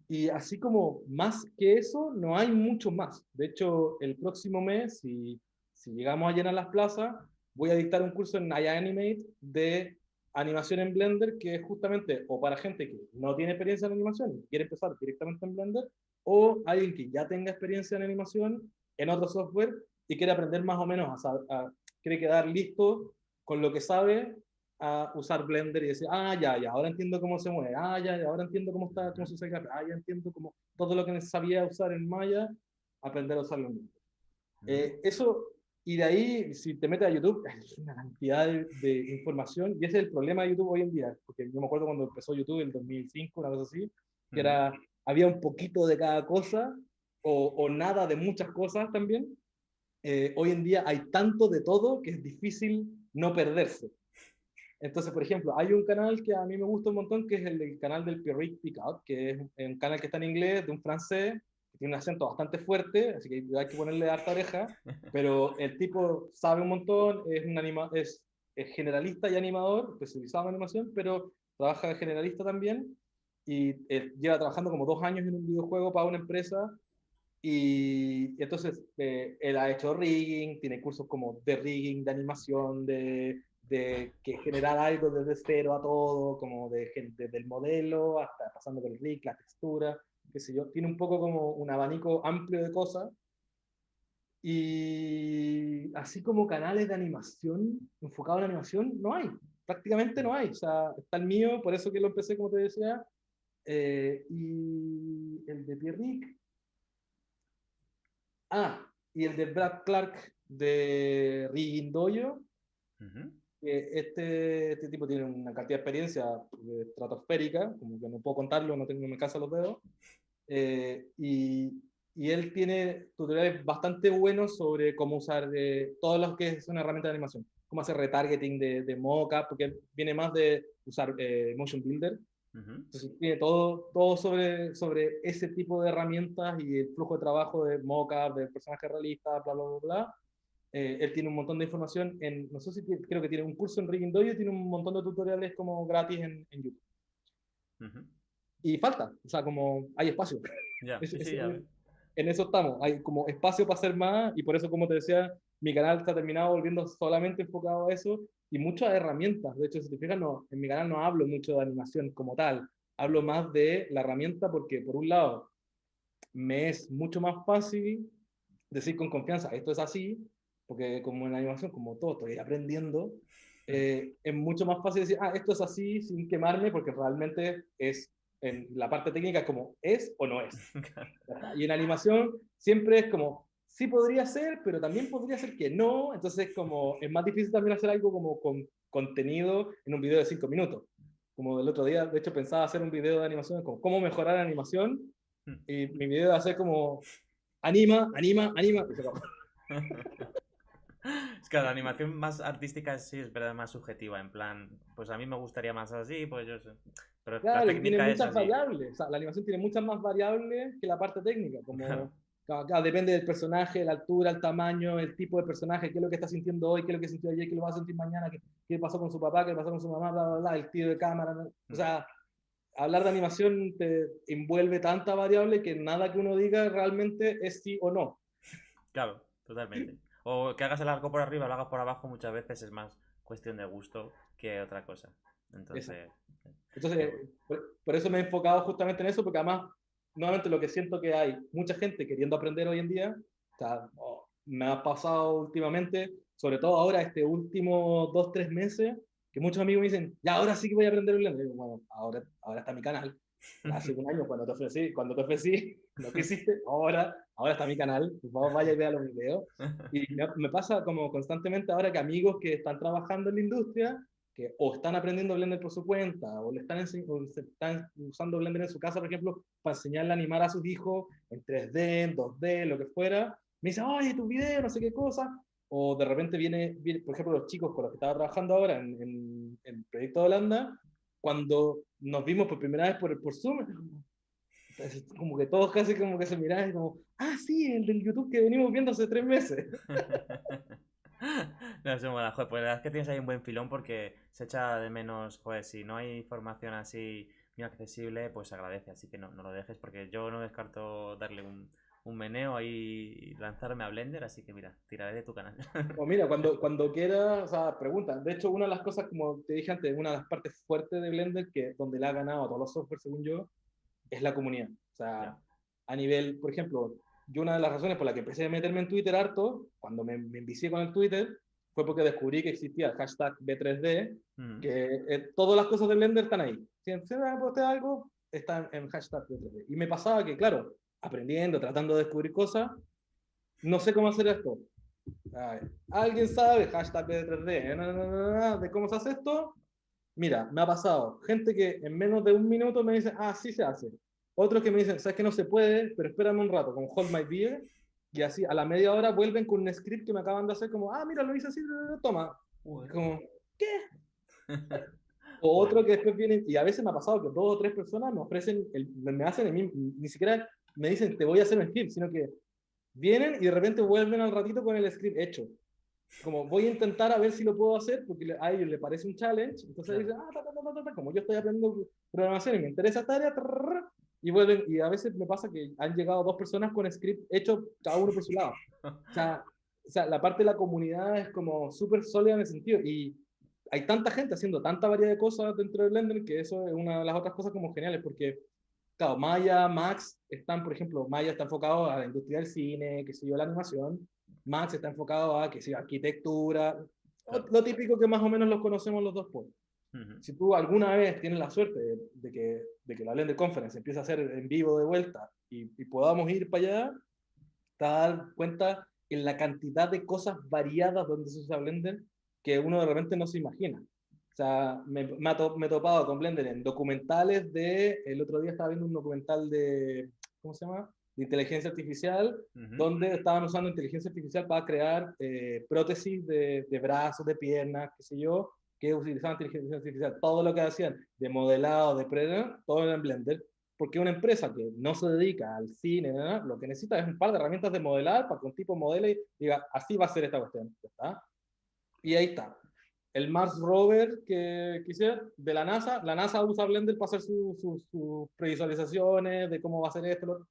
Y así como más que eso, no hay mucho más. De hecho, el próximo mes, si llegamos a llenar las plazas, voy a dictar un curso en iAnimate de animación en Blender, que es justamente o para gente que no tiene experiencia en animación y quiere empezar directamente en Blender, o alguien que ya tenga experiencia en animación en otro software y quiere aprender más o menos quiere quedar listo con lo que sabe a usar Blender y decir, ah, ya, ya, ahora entiendo cómo se mueve, ah, ya, ya, ahora entiendo cómo se usa el gráfico, ah, ya entiendo cómo todo lo que sabía usar en Maya, aprender a usarlo en Blender. Ujú. Eso, y de ahí, si te metes a YouTube, es una cantidad de información, y ese es el problema de YouTube hoy en día, porque yo me acuerdo cuando empezó YouTube en 2005, una cosa así, que Ujú. había un poquito de cada cosa, o nada de muchas cosas también. Hoy en día hay tanto de todo que es difícil no perderse. Entonces, por ejemplo, hay un canal que a mí me gusta un montón, que es el canal del Pierrick Picard, que es un canal que está en inglés, de un francés, que tiene un acento bastante fuerte, así que hay que ponerle harta oreja, pero el tipo sabe un montón, es generalista y animador, especializado en animación, pero trabaja de generalista también, y lleva trabajando como 2 años en un videojuego para una empresa, Y entonces él ha hecho rigging, tiene cursos como de rigging, de animación, de que generar algo desde cero a todo, como desde el modelo hasta pasando por el rig, la textura, qué sé yo. Tiene un poco como un abanico amplio de cosas. Y así como canales de animación, enfocados en animación, no hay. Prácticamente no hay. O sea, está el mío, por eso que lo empecé, como te decía. Y el de Pierrick. Ah, y el de Brad Clark de Rigging Dojo. Ujú. Este tipo tiene una cantidad de experiencia estratosférica, como que no puedo contarlo, no me cansan los dedos. Eh, y, y él tiene tutoriales bastante buenos sobre cómo usar todo lo que es una herramienta de animación, cómo hacer retargeting de mockup, porque él viene más de usar Motion Builder. Ujú. Entonces tiene todo sobre ese tipo de herramientas y el flujo de trabajo de mockup, de personajes realistas, bla, bla, bla, bla. Él tiene un montón de información no sé si creo que tiene un curso en Rigging Dojo, tiene un montón de tutoriales como gratis en YouTube. Ujú. Y falta, o sea, como hay espacio. Ya, sí, sí, ya ves. En eso estamos, hay como espacio para hacer más y por eso, como te decía, mi canal está terminado volviendo solamente enfocado a eso y muchas herramientas. De hecho, si te fijas, no, en mi canal no hablo mucho de animación como tal, hablo más de la herramienta porque, por un lado, me es mucho más fácil decir con confianza, esto es así, porque como en la animación, como todo, estoy aprendiendo, es mucho más fácil decir, esto es así sin quemarme, porque realmente es, en la parte técnica, es como, ¿es o no es? Y en animación siempre es como, sí podría ser, pero también podría ser que no, entonces como es más difícil también hacer algo como con contenido en un video de 5 minutos. Como el otro día, de hecho, pensaba hacer un video de animación, como cómo mejorar la animación, y mi video va a ser como, anima, anima, anima, y se acabó. Es que la animación más artística sí es verdad más subjetiva, en plan, pues a mí me gustaría más así, pues yo sé. Pero la Claro, y tiene técnica es muchas así. variables. O sea, la animación tiene muchas más variables que la parte técnica. Claro. Como depende del personaje, la altura, el tamaño, el tipo de personaje, qué es lo que está sintiendo hoy, qué es lo que sintió ayer, qué lo va a sentir mañana, qué pasó con su papá, qué pasó con su mamá, bla, bla, bla, el tiro de cámara. ¿No? O Mm. sea, hablar de animación te envuelve tanta variable que nada que uno diga realmente es sí o no. Claro, totalmente. O que hagas el arco por arriba, lo hagas por abajo, muchas veces es más cuestión de gusto que otra cosa. Exacto. Entonces, qué Entonces, bueno. por eso me he enfocado justamente en eso, porque además, nuevamente lo que siento que hay mucha gente queriendo aprender hoy en día, o sea, me ha pasado últimamente, sobre todo ahora, este último 2, 3 meses, que muchos amigos me dicen, ya ahora sí que voy a aprender inglés. Y digo, bueno, ahora está mi canal. Hace un año cuando te ofrecí, no quisiste, ahora está mi canal, por favor vaya y vea los videos. Y me pasa como constantemente ahora que amigos que están trabajando en la industria que o están aprendiendo Blender por su cuenta, o se están usando Blender en su casa, por ejemplo, para enseñarle a animar a sus hijos en 3D, en 2D, lo que fuera, me dicen, oye, tu video, no sé qué cosa, o de repente viene, por ejemplo, los chicos con los que estaba trabajando ahora en el proyecto de Holanda, cuando nos vimos por primera vez por Zoom, entonces, como que todos casi como que se miraban como, sí, el del YouTube que venimos viendo hace 3 meses. No sé, bueno, joder, pues la verdad es que tienes ahí un buen filón porque se echa de menos, joder, si no hay información así muy accesible, pues se agradece, así que no, no lo dejes porque yo no descarto darle un meneo ahí y lanzarme a Blender, así que mira, tiraré de tu canal. O mira, cuando quieras, o sea, pregunta. De hecho, una de las cosas, como te dije antes, una de las partes fuertes de Blender, que donde le ha ganado a todos los software, según yo, es la comunidad. O Ya. sea, a nivel, por ejemplo, yo una de las razones por la que empecé a meterme en Twitter harto, cuando me envicié con el Twitter, fue porque descubrí que existía el hashtag B3D, Mm. que todas las cosas de Blender están ahí. Si se me postea algo, está en hashtag B3D. Y me pasaba que, claro, aprendiendo, tratando de descubrir cosas, no sé cómo hacer esto. ¿Alguien sabe? Hashtag B3D. ¿De cómo se hace esto? Mira, me ha pasado. Gente que en menos de un minuto me dice, sí se hace. Otros que me dicen, sabes que no se puede, pero espérame un rato, con Hold My Beer. Y así, a la media hora vuelven con un script que me acaban de hacer, como, mira, lo hice así, toma. Y Joder. como, ¿qué? O Joder. otro que después vienen, y a veces me ha pasado que 2 o 3 personas me ofrecen, me hacen el mismo, ni siquiera me dicen, te voy a hacer un script, sino que vienen y de repente vuelven al ratito con el script hecho. Como voy a intentar a ver si lo puedo hacer, porque a ellos les parece un challenge, entonces Claro. dicen, como yo estoy aprendiendo programación y me interesa esta área, y vuelven, y a veces me pasa que han llegado dos personas con script hecho cada uno por su lado. O sea, la parte de la comunidad es como súper sólida en ese sentido, y hay tanta gente haciendo tanta variedad de cosas dentro de Blender que eso es una de las otras cosas como geniales, porque, claro, Maya, Max están, por ejemplo, Maya está enfocado a la industria del cine, que sé yo, la animación, Max está enfocado a, que sé yo, arquitectura, Claro. lo típico que más o menos los conocemos los dos por. Si tú alguna vez tienes la suerte de que la Blender Conference empiece a hacer en vivo de vuelta y podamos ir para allá, te vas a dar cuenta en la cantidad de cosas variadas donde se usa Blender que uno de repente no se imagina. O sea, me he topado con Blender en documentales el otro día estaba viendo un documental de, ¿cómo se llama? De inteligencia artificial, donde estaban usando inteligencia artificial para crear prótesis de brazos, de piernas, qué sé yo, que utilizaban inteligencia artificial. Todo lo que hacían de modelado, de pre, todo era en Blender, porque una empresa que no se dedica al cine, ¿no? Lo que necesita es un par de herramientas de modelar para que un tipo modele y diga, así va a ser esta cuestión. ¿Está? Y ahí está. El Mars Rover que hicieron de la NASA usa Blender para hacer sus previsualizaciones de cómo va a ser esto.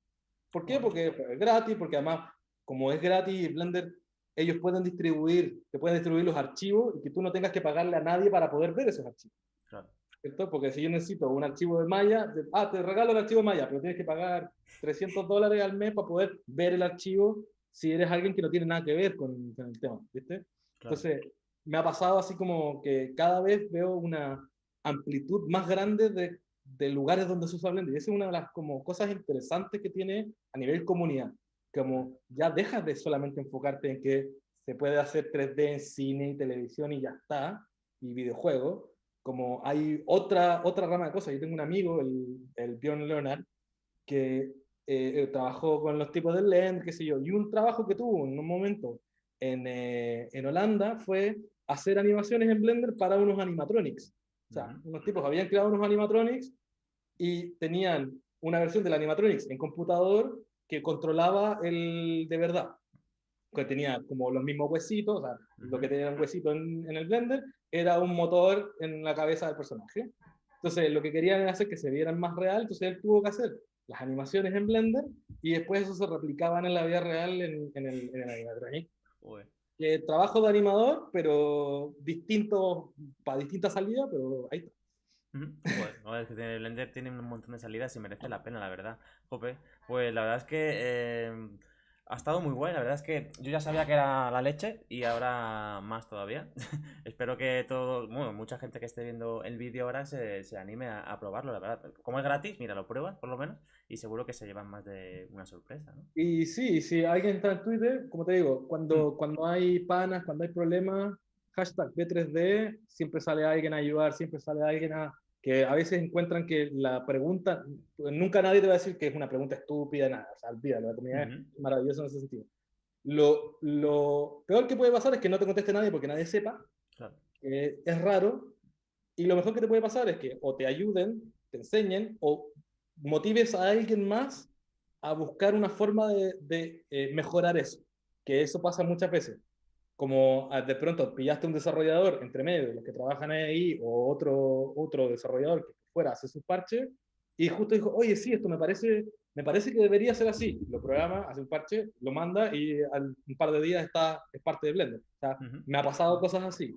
¿Por qué? Bueno, Porque es gratis, porque además, como es gratis, Blender, ellos te pueden distribuir los archivos y que tú no tengas que pagarle a nadie para poder ver esos archivos. claro. ¿Cierto? Porque si yo necesito un archivo de Maya, te regalo el archivo de Maya, pero tienes que pagar $300 al mes para poder ver el archivo si eres alguien que no tiene nada que ver con el tema, ¿viste? Claro. Entonces, me ha pasado así como que cada vez veo una amplitud más grande de lugares donde se usa Blender. Y esa es una de las como, cosas interesantes que tiene a nivel comunidad. Como ya dejas de solamente enfocarte en que se puede hacer 3D en cine y televisión y ya está, y videojuegos, como hay otra rama de cosas. Yo tengo un amigo, el Bjorn Leonard, que trabajó con los tipos de Blend, qué sé yo, y un trabajo que tuvo en un momento en Holanda fue hacer animaciones en Blender para unos animatronics. O sea, unos tipos habían creado unos animatronics y tenían una versión del animatronics en computador que controlaba el de verdad, que tenía como los mismos huesitos, o sea, lo que tenía un huesito en el Blender era un motor en la cabeza del personaje. Entonces, lo que querían era hacer que se vieran más real, entonces él tuvo que hacer las animaciones en Blender y después eso se replicaban en la vida real en el animatronic. Trabajo de animador, pero distinto, para distintas salidas, pero ahí está. Joder, no, es que Blender tiene un montón de salidas y merece la pena, la verdad. Jope, pues la verdad es que ha estado muy guay. La verdad es que yo ya sabía que era la leche y ahora más todavía. Espero que todo, bueno, mucha gente que esté viendo el vídeo ahora se anime a probarlo, la verdad. Como es gratis, mira, lo pruebas por lo menos y seguro que se llevan más de una sorpresa, ¿no? Y sí, si alguien está en Twitter, como te digo, Mm, cuando hay panas, cuando hay problemas, hashtag B3D, siempre sale alguien a ayudar, siempre sale alguien que a veces encuentran que la pregunta, nunca nadie te va a decir que es una pregunta estúpida, nada, o sea, olvídalo, la comunidad ujú, es maravillosa en ese sentido. Lo peor que puede pasar es que no te conteste nadie porque nadie sepa, claro. es raro, y lo mejor que te puede pasar es que o te ayuden, te enseñen, o motives a alguien más a buscar una forma de mejorar eso. Que eso pasa muchas veces. Como de pronto pillaste un desarrollador entre medio de los que trabajan ahí o otro desarrollador que fuera hace sus parches y justo dijo, oye, sí, esto me parece que debería ser así. Lo programa, hace un parche, lo manda y al un par de días es parte de Blender. O sea, Ujú, me ha pasado cosas así,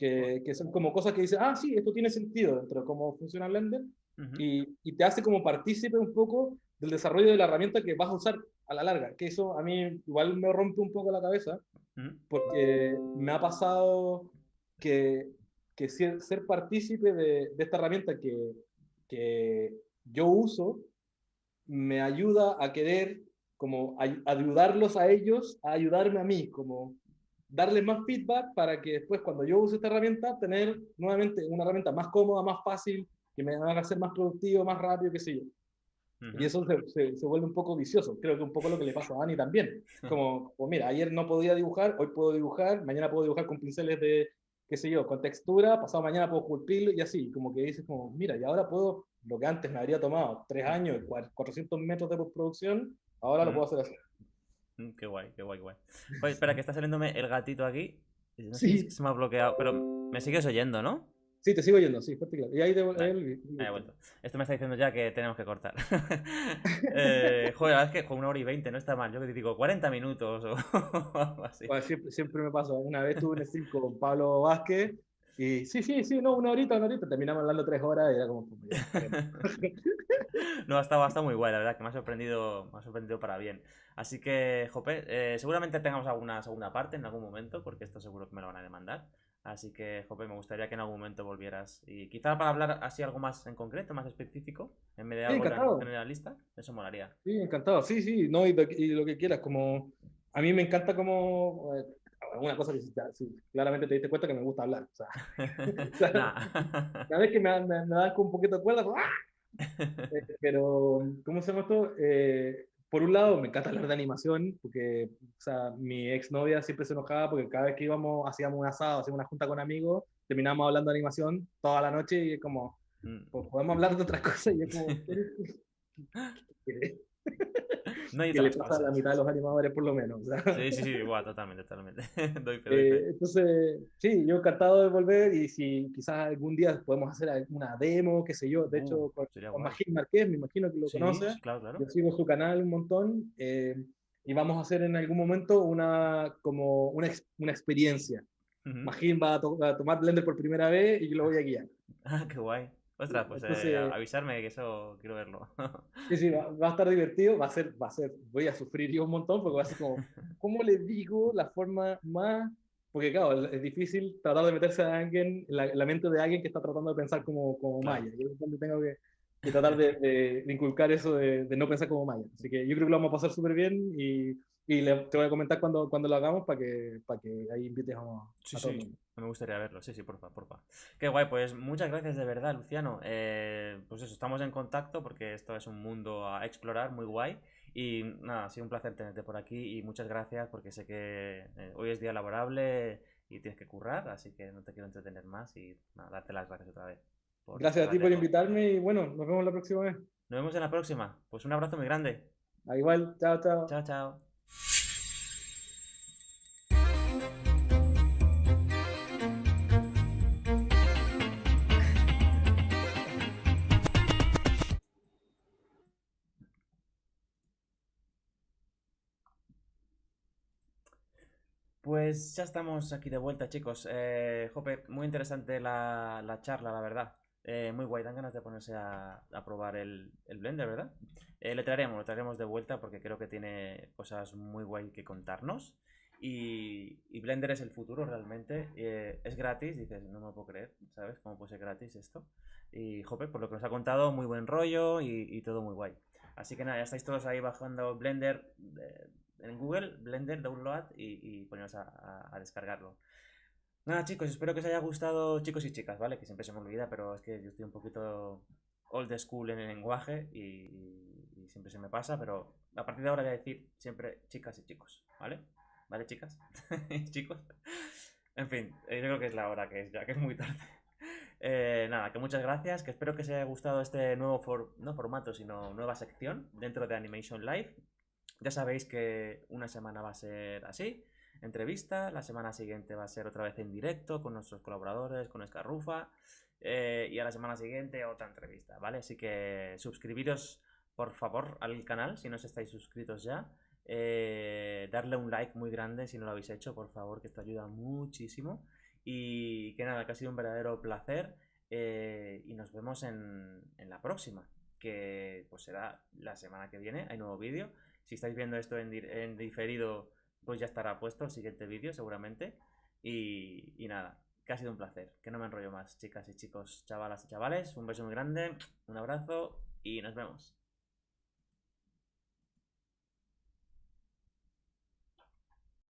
joder, que son como cosas que dicen, ah, sí, esto tiene sentido dentro de cómo funciona Blender ujú, y te hace como partícipe un poco del desarrollo de la herramienta que vas a usar a la larga, que eso a mí igual me rompe un poco la cabeza, ujú, porque me ha pasado que, que ser partícipe de esta herramienta que yo uso me ayuda a querer como ayudarlos a ellos, a ayudarme a mí, como darles más feedback para que después cuando yo use esta herramienta, tener nuevamente una herramienta más cómoda, más fácil, que me haga ser más productivo, más rápido, qué sé yo. Y ujú. eso se vuelve un poco vicioso. Creo que un poco lo que le pasa a Dani también. Como, pues mira, ayer no podía dibujar, hoy puedo dibujar, mañana puedo dibujar con pinceles de, qué sé yo, con textura, pasado mañana puedo esculpirlo y así. Como que dices, como, mira, y ahora puedo, lo que antes me habría tomado 3 años, 400 metros de postproducción, ahora lo Mm, puedo hacer así. qué guay, qué guay, qué guay. Oye, espera, que está saliéndome el gatito aquí. No sé si es que Sí, se me ha bloqueado, pero me sigues oyendo, ¿no? Sí, te sigo yendo, sí, fuerte y claro. Y ahí Vale, he vuelto. Esto me está diciendo ya que tenemos que cortar. Joder, la verdad es que con 1 hora y 20 no está mal. Yo que te digo 40 minutos o algo así. Bueno, siempre me pasa. Una vez tuve un stream con Pablo Vázquez y sí, no, una horita. Terminamos hablando 3 horas y era como, pues, ya, paremos. No, ha estado muy guay, la verdad, que me ha sorprendido para bien. Así que, Jope, seguramente tengamos alguna segunda parte en algún momento, porque esto seguro que me lo van a demandar. Así que, Jope, me gustaría que en algún momento volvieras. Y quizá para hablar así algo más en concreto, más específico, en vez de Sí, algo tan encantado. generalista, eso molaría. Sí, encantado. Sí, no, y lo que quieras. Como, a mí me encanta como, alguna cosa que sí, claramente te diste cuenta que me gusta hablar. O sea, Nada. cada vez que me dan con un poquito de cuerda, como, ¡ah! Pero, ¿cómo se llama esto? Por un lado, me encanta hablar de animación, porque, o sea, mi exnovia siempre se enojaba porque cada vez que íbamos, hacíamos un asado, hacíamos una junta con amigos, terminábamos hablando de animación toda la noche y es como, Mm. pues podemos hablar de otras cosas y es como, ¿qué, No hay qué le otras pasa a la mitad de cosas. los animadores por lo menos? O sea, Sí, sí, sí, igual, totalmente, totalmente. Doy fe, doy fe. entonces, sí, yo encantado de volver y si quizás algún día podemos hacer alguna demo, qué sé yo, de hecho Sería con guay. Magín Marqués, me imagino que lo Sí, conoce, sí, claro, claro. yo sigo su canal un montón y vamos a hacer en algún momento como una experiencia. Ujú. Magín va a tomar Blender por primera vez y yo lo voy a guiar. Ah, qué guay. Ostras, pues Entonces, avisarme que eso quiero verlo. sí, va a estar divertido, voy a sufrir yo un montón porque va a ser como, ¿cómo le digo la forma más? Porque claro, es difícil tratar de meterse a alguien, en la mente de alguien que está tratando de pensar como Claro. Maya. Yo es donde tengo que tratar de inculcar eso de no pensar como Maya. Así que yo creo que lo vamos a pasar súper bien te voy a comentar cuando lo hagamos para que ahí invites Sí, a todo el sí. mundo. Me gustaría verlo. Sí, sí, porfa, porfa. Qué guay, pues muchas gracias de verdad, Luciano. Pues eso, estamos en contacto porque esto es un mundo a explorar muy guay. Y nada, ha sido un placer tenerte por aquí y muchas gracias porque sé que hoy es día laborable y tienes que currar, así que no te quiero entretener más y nada, darte las gracias otra vez por Gracias a ti descargarte por todo. invitarme y bueno, nos vemos la próxima vez. Nos vemos en la próxima. Pues un abrazo muy grande. Igual, chao, chao. Chao, chao. Pues ya estamos aquí de vuelta, chicos. Jope, muy interesante la charla, la verdad. Muy guay, dan ganas de ponerse a probar el Blender, ¿verdad? Lo traeremos de vuelta porque creo que tiene cosas muy guay que contarnos. Y Blender es el futuro realmente. Es gratis, dices, no me lo puedo creer, ¿sabes? ¿Cómo puede ser gratis esto? Y Jope, por lo que nos ha contado, muy buen rollo y todo muy guay. Así que nada, ya estáis todos ahí bajando Blender. En Google, Blender, download y poneros a descargarlo. Nada, chicos, espero que os haya gustado, chicos y chicas, ¿vale? Que siempre se me olvida, pero es que yo estoy un poquito old school en el lenguaje y siempre se me pasa, pero a partir de ahora voy a decir siempre chicas y chicos, ¿vale? ¿Vale, chicas? Chicos. En fin, yo creo que es la hora que es ya, que es muy tarde. Nada, que muchas gracias, que espero que os haya gustado este nuevo no formato, sino nueva sección dentro de Animation Live. Ya sabéis que una semana va a ser así, entrevista, la semana siguiente va a ser otra vez en directo con nuestros colaboradores, con Escarrufa, y a la semana siguiente otra entrevista, ¿vale? Así que suscribiros por favor al canal si no os estáis suscritos ya, darle un like muy grande si no lo habéis hecho, por favor, que esto ayuda muchísimo. Y que nada, que ha sido un verdadero placer, y nos vemos en la próxima, que pues será la semana que viene, hay nuevo vídeo. Si estáis viendo esto en diferido, pues ya estará puesto el siguiente vídeo seguramente. Y nada, que ha sido un placer. Que no me enrollo más, chicas y chicos, chavalas y chavales. Un beso muy grande, un abrazo y nos vemos.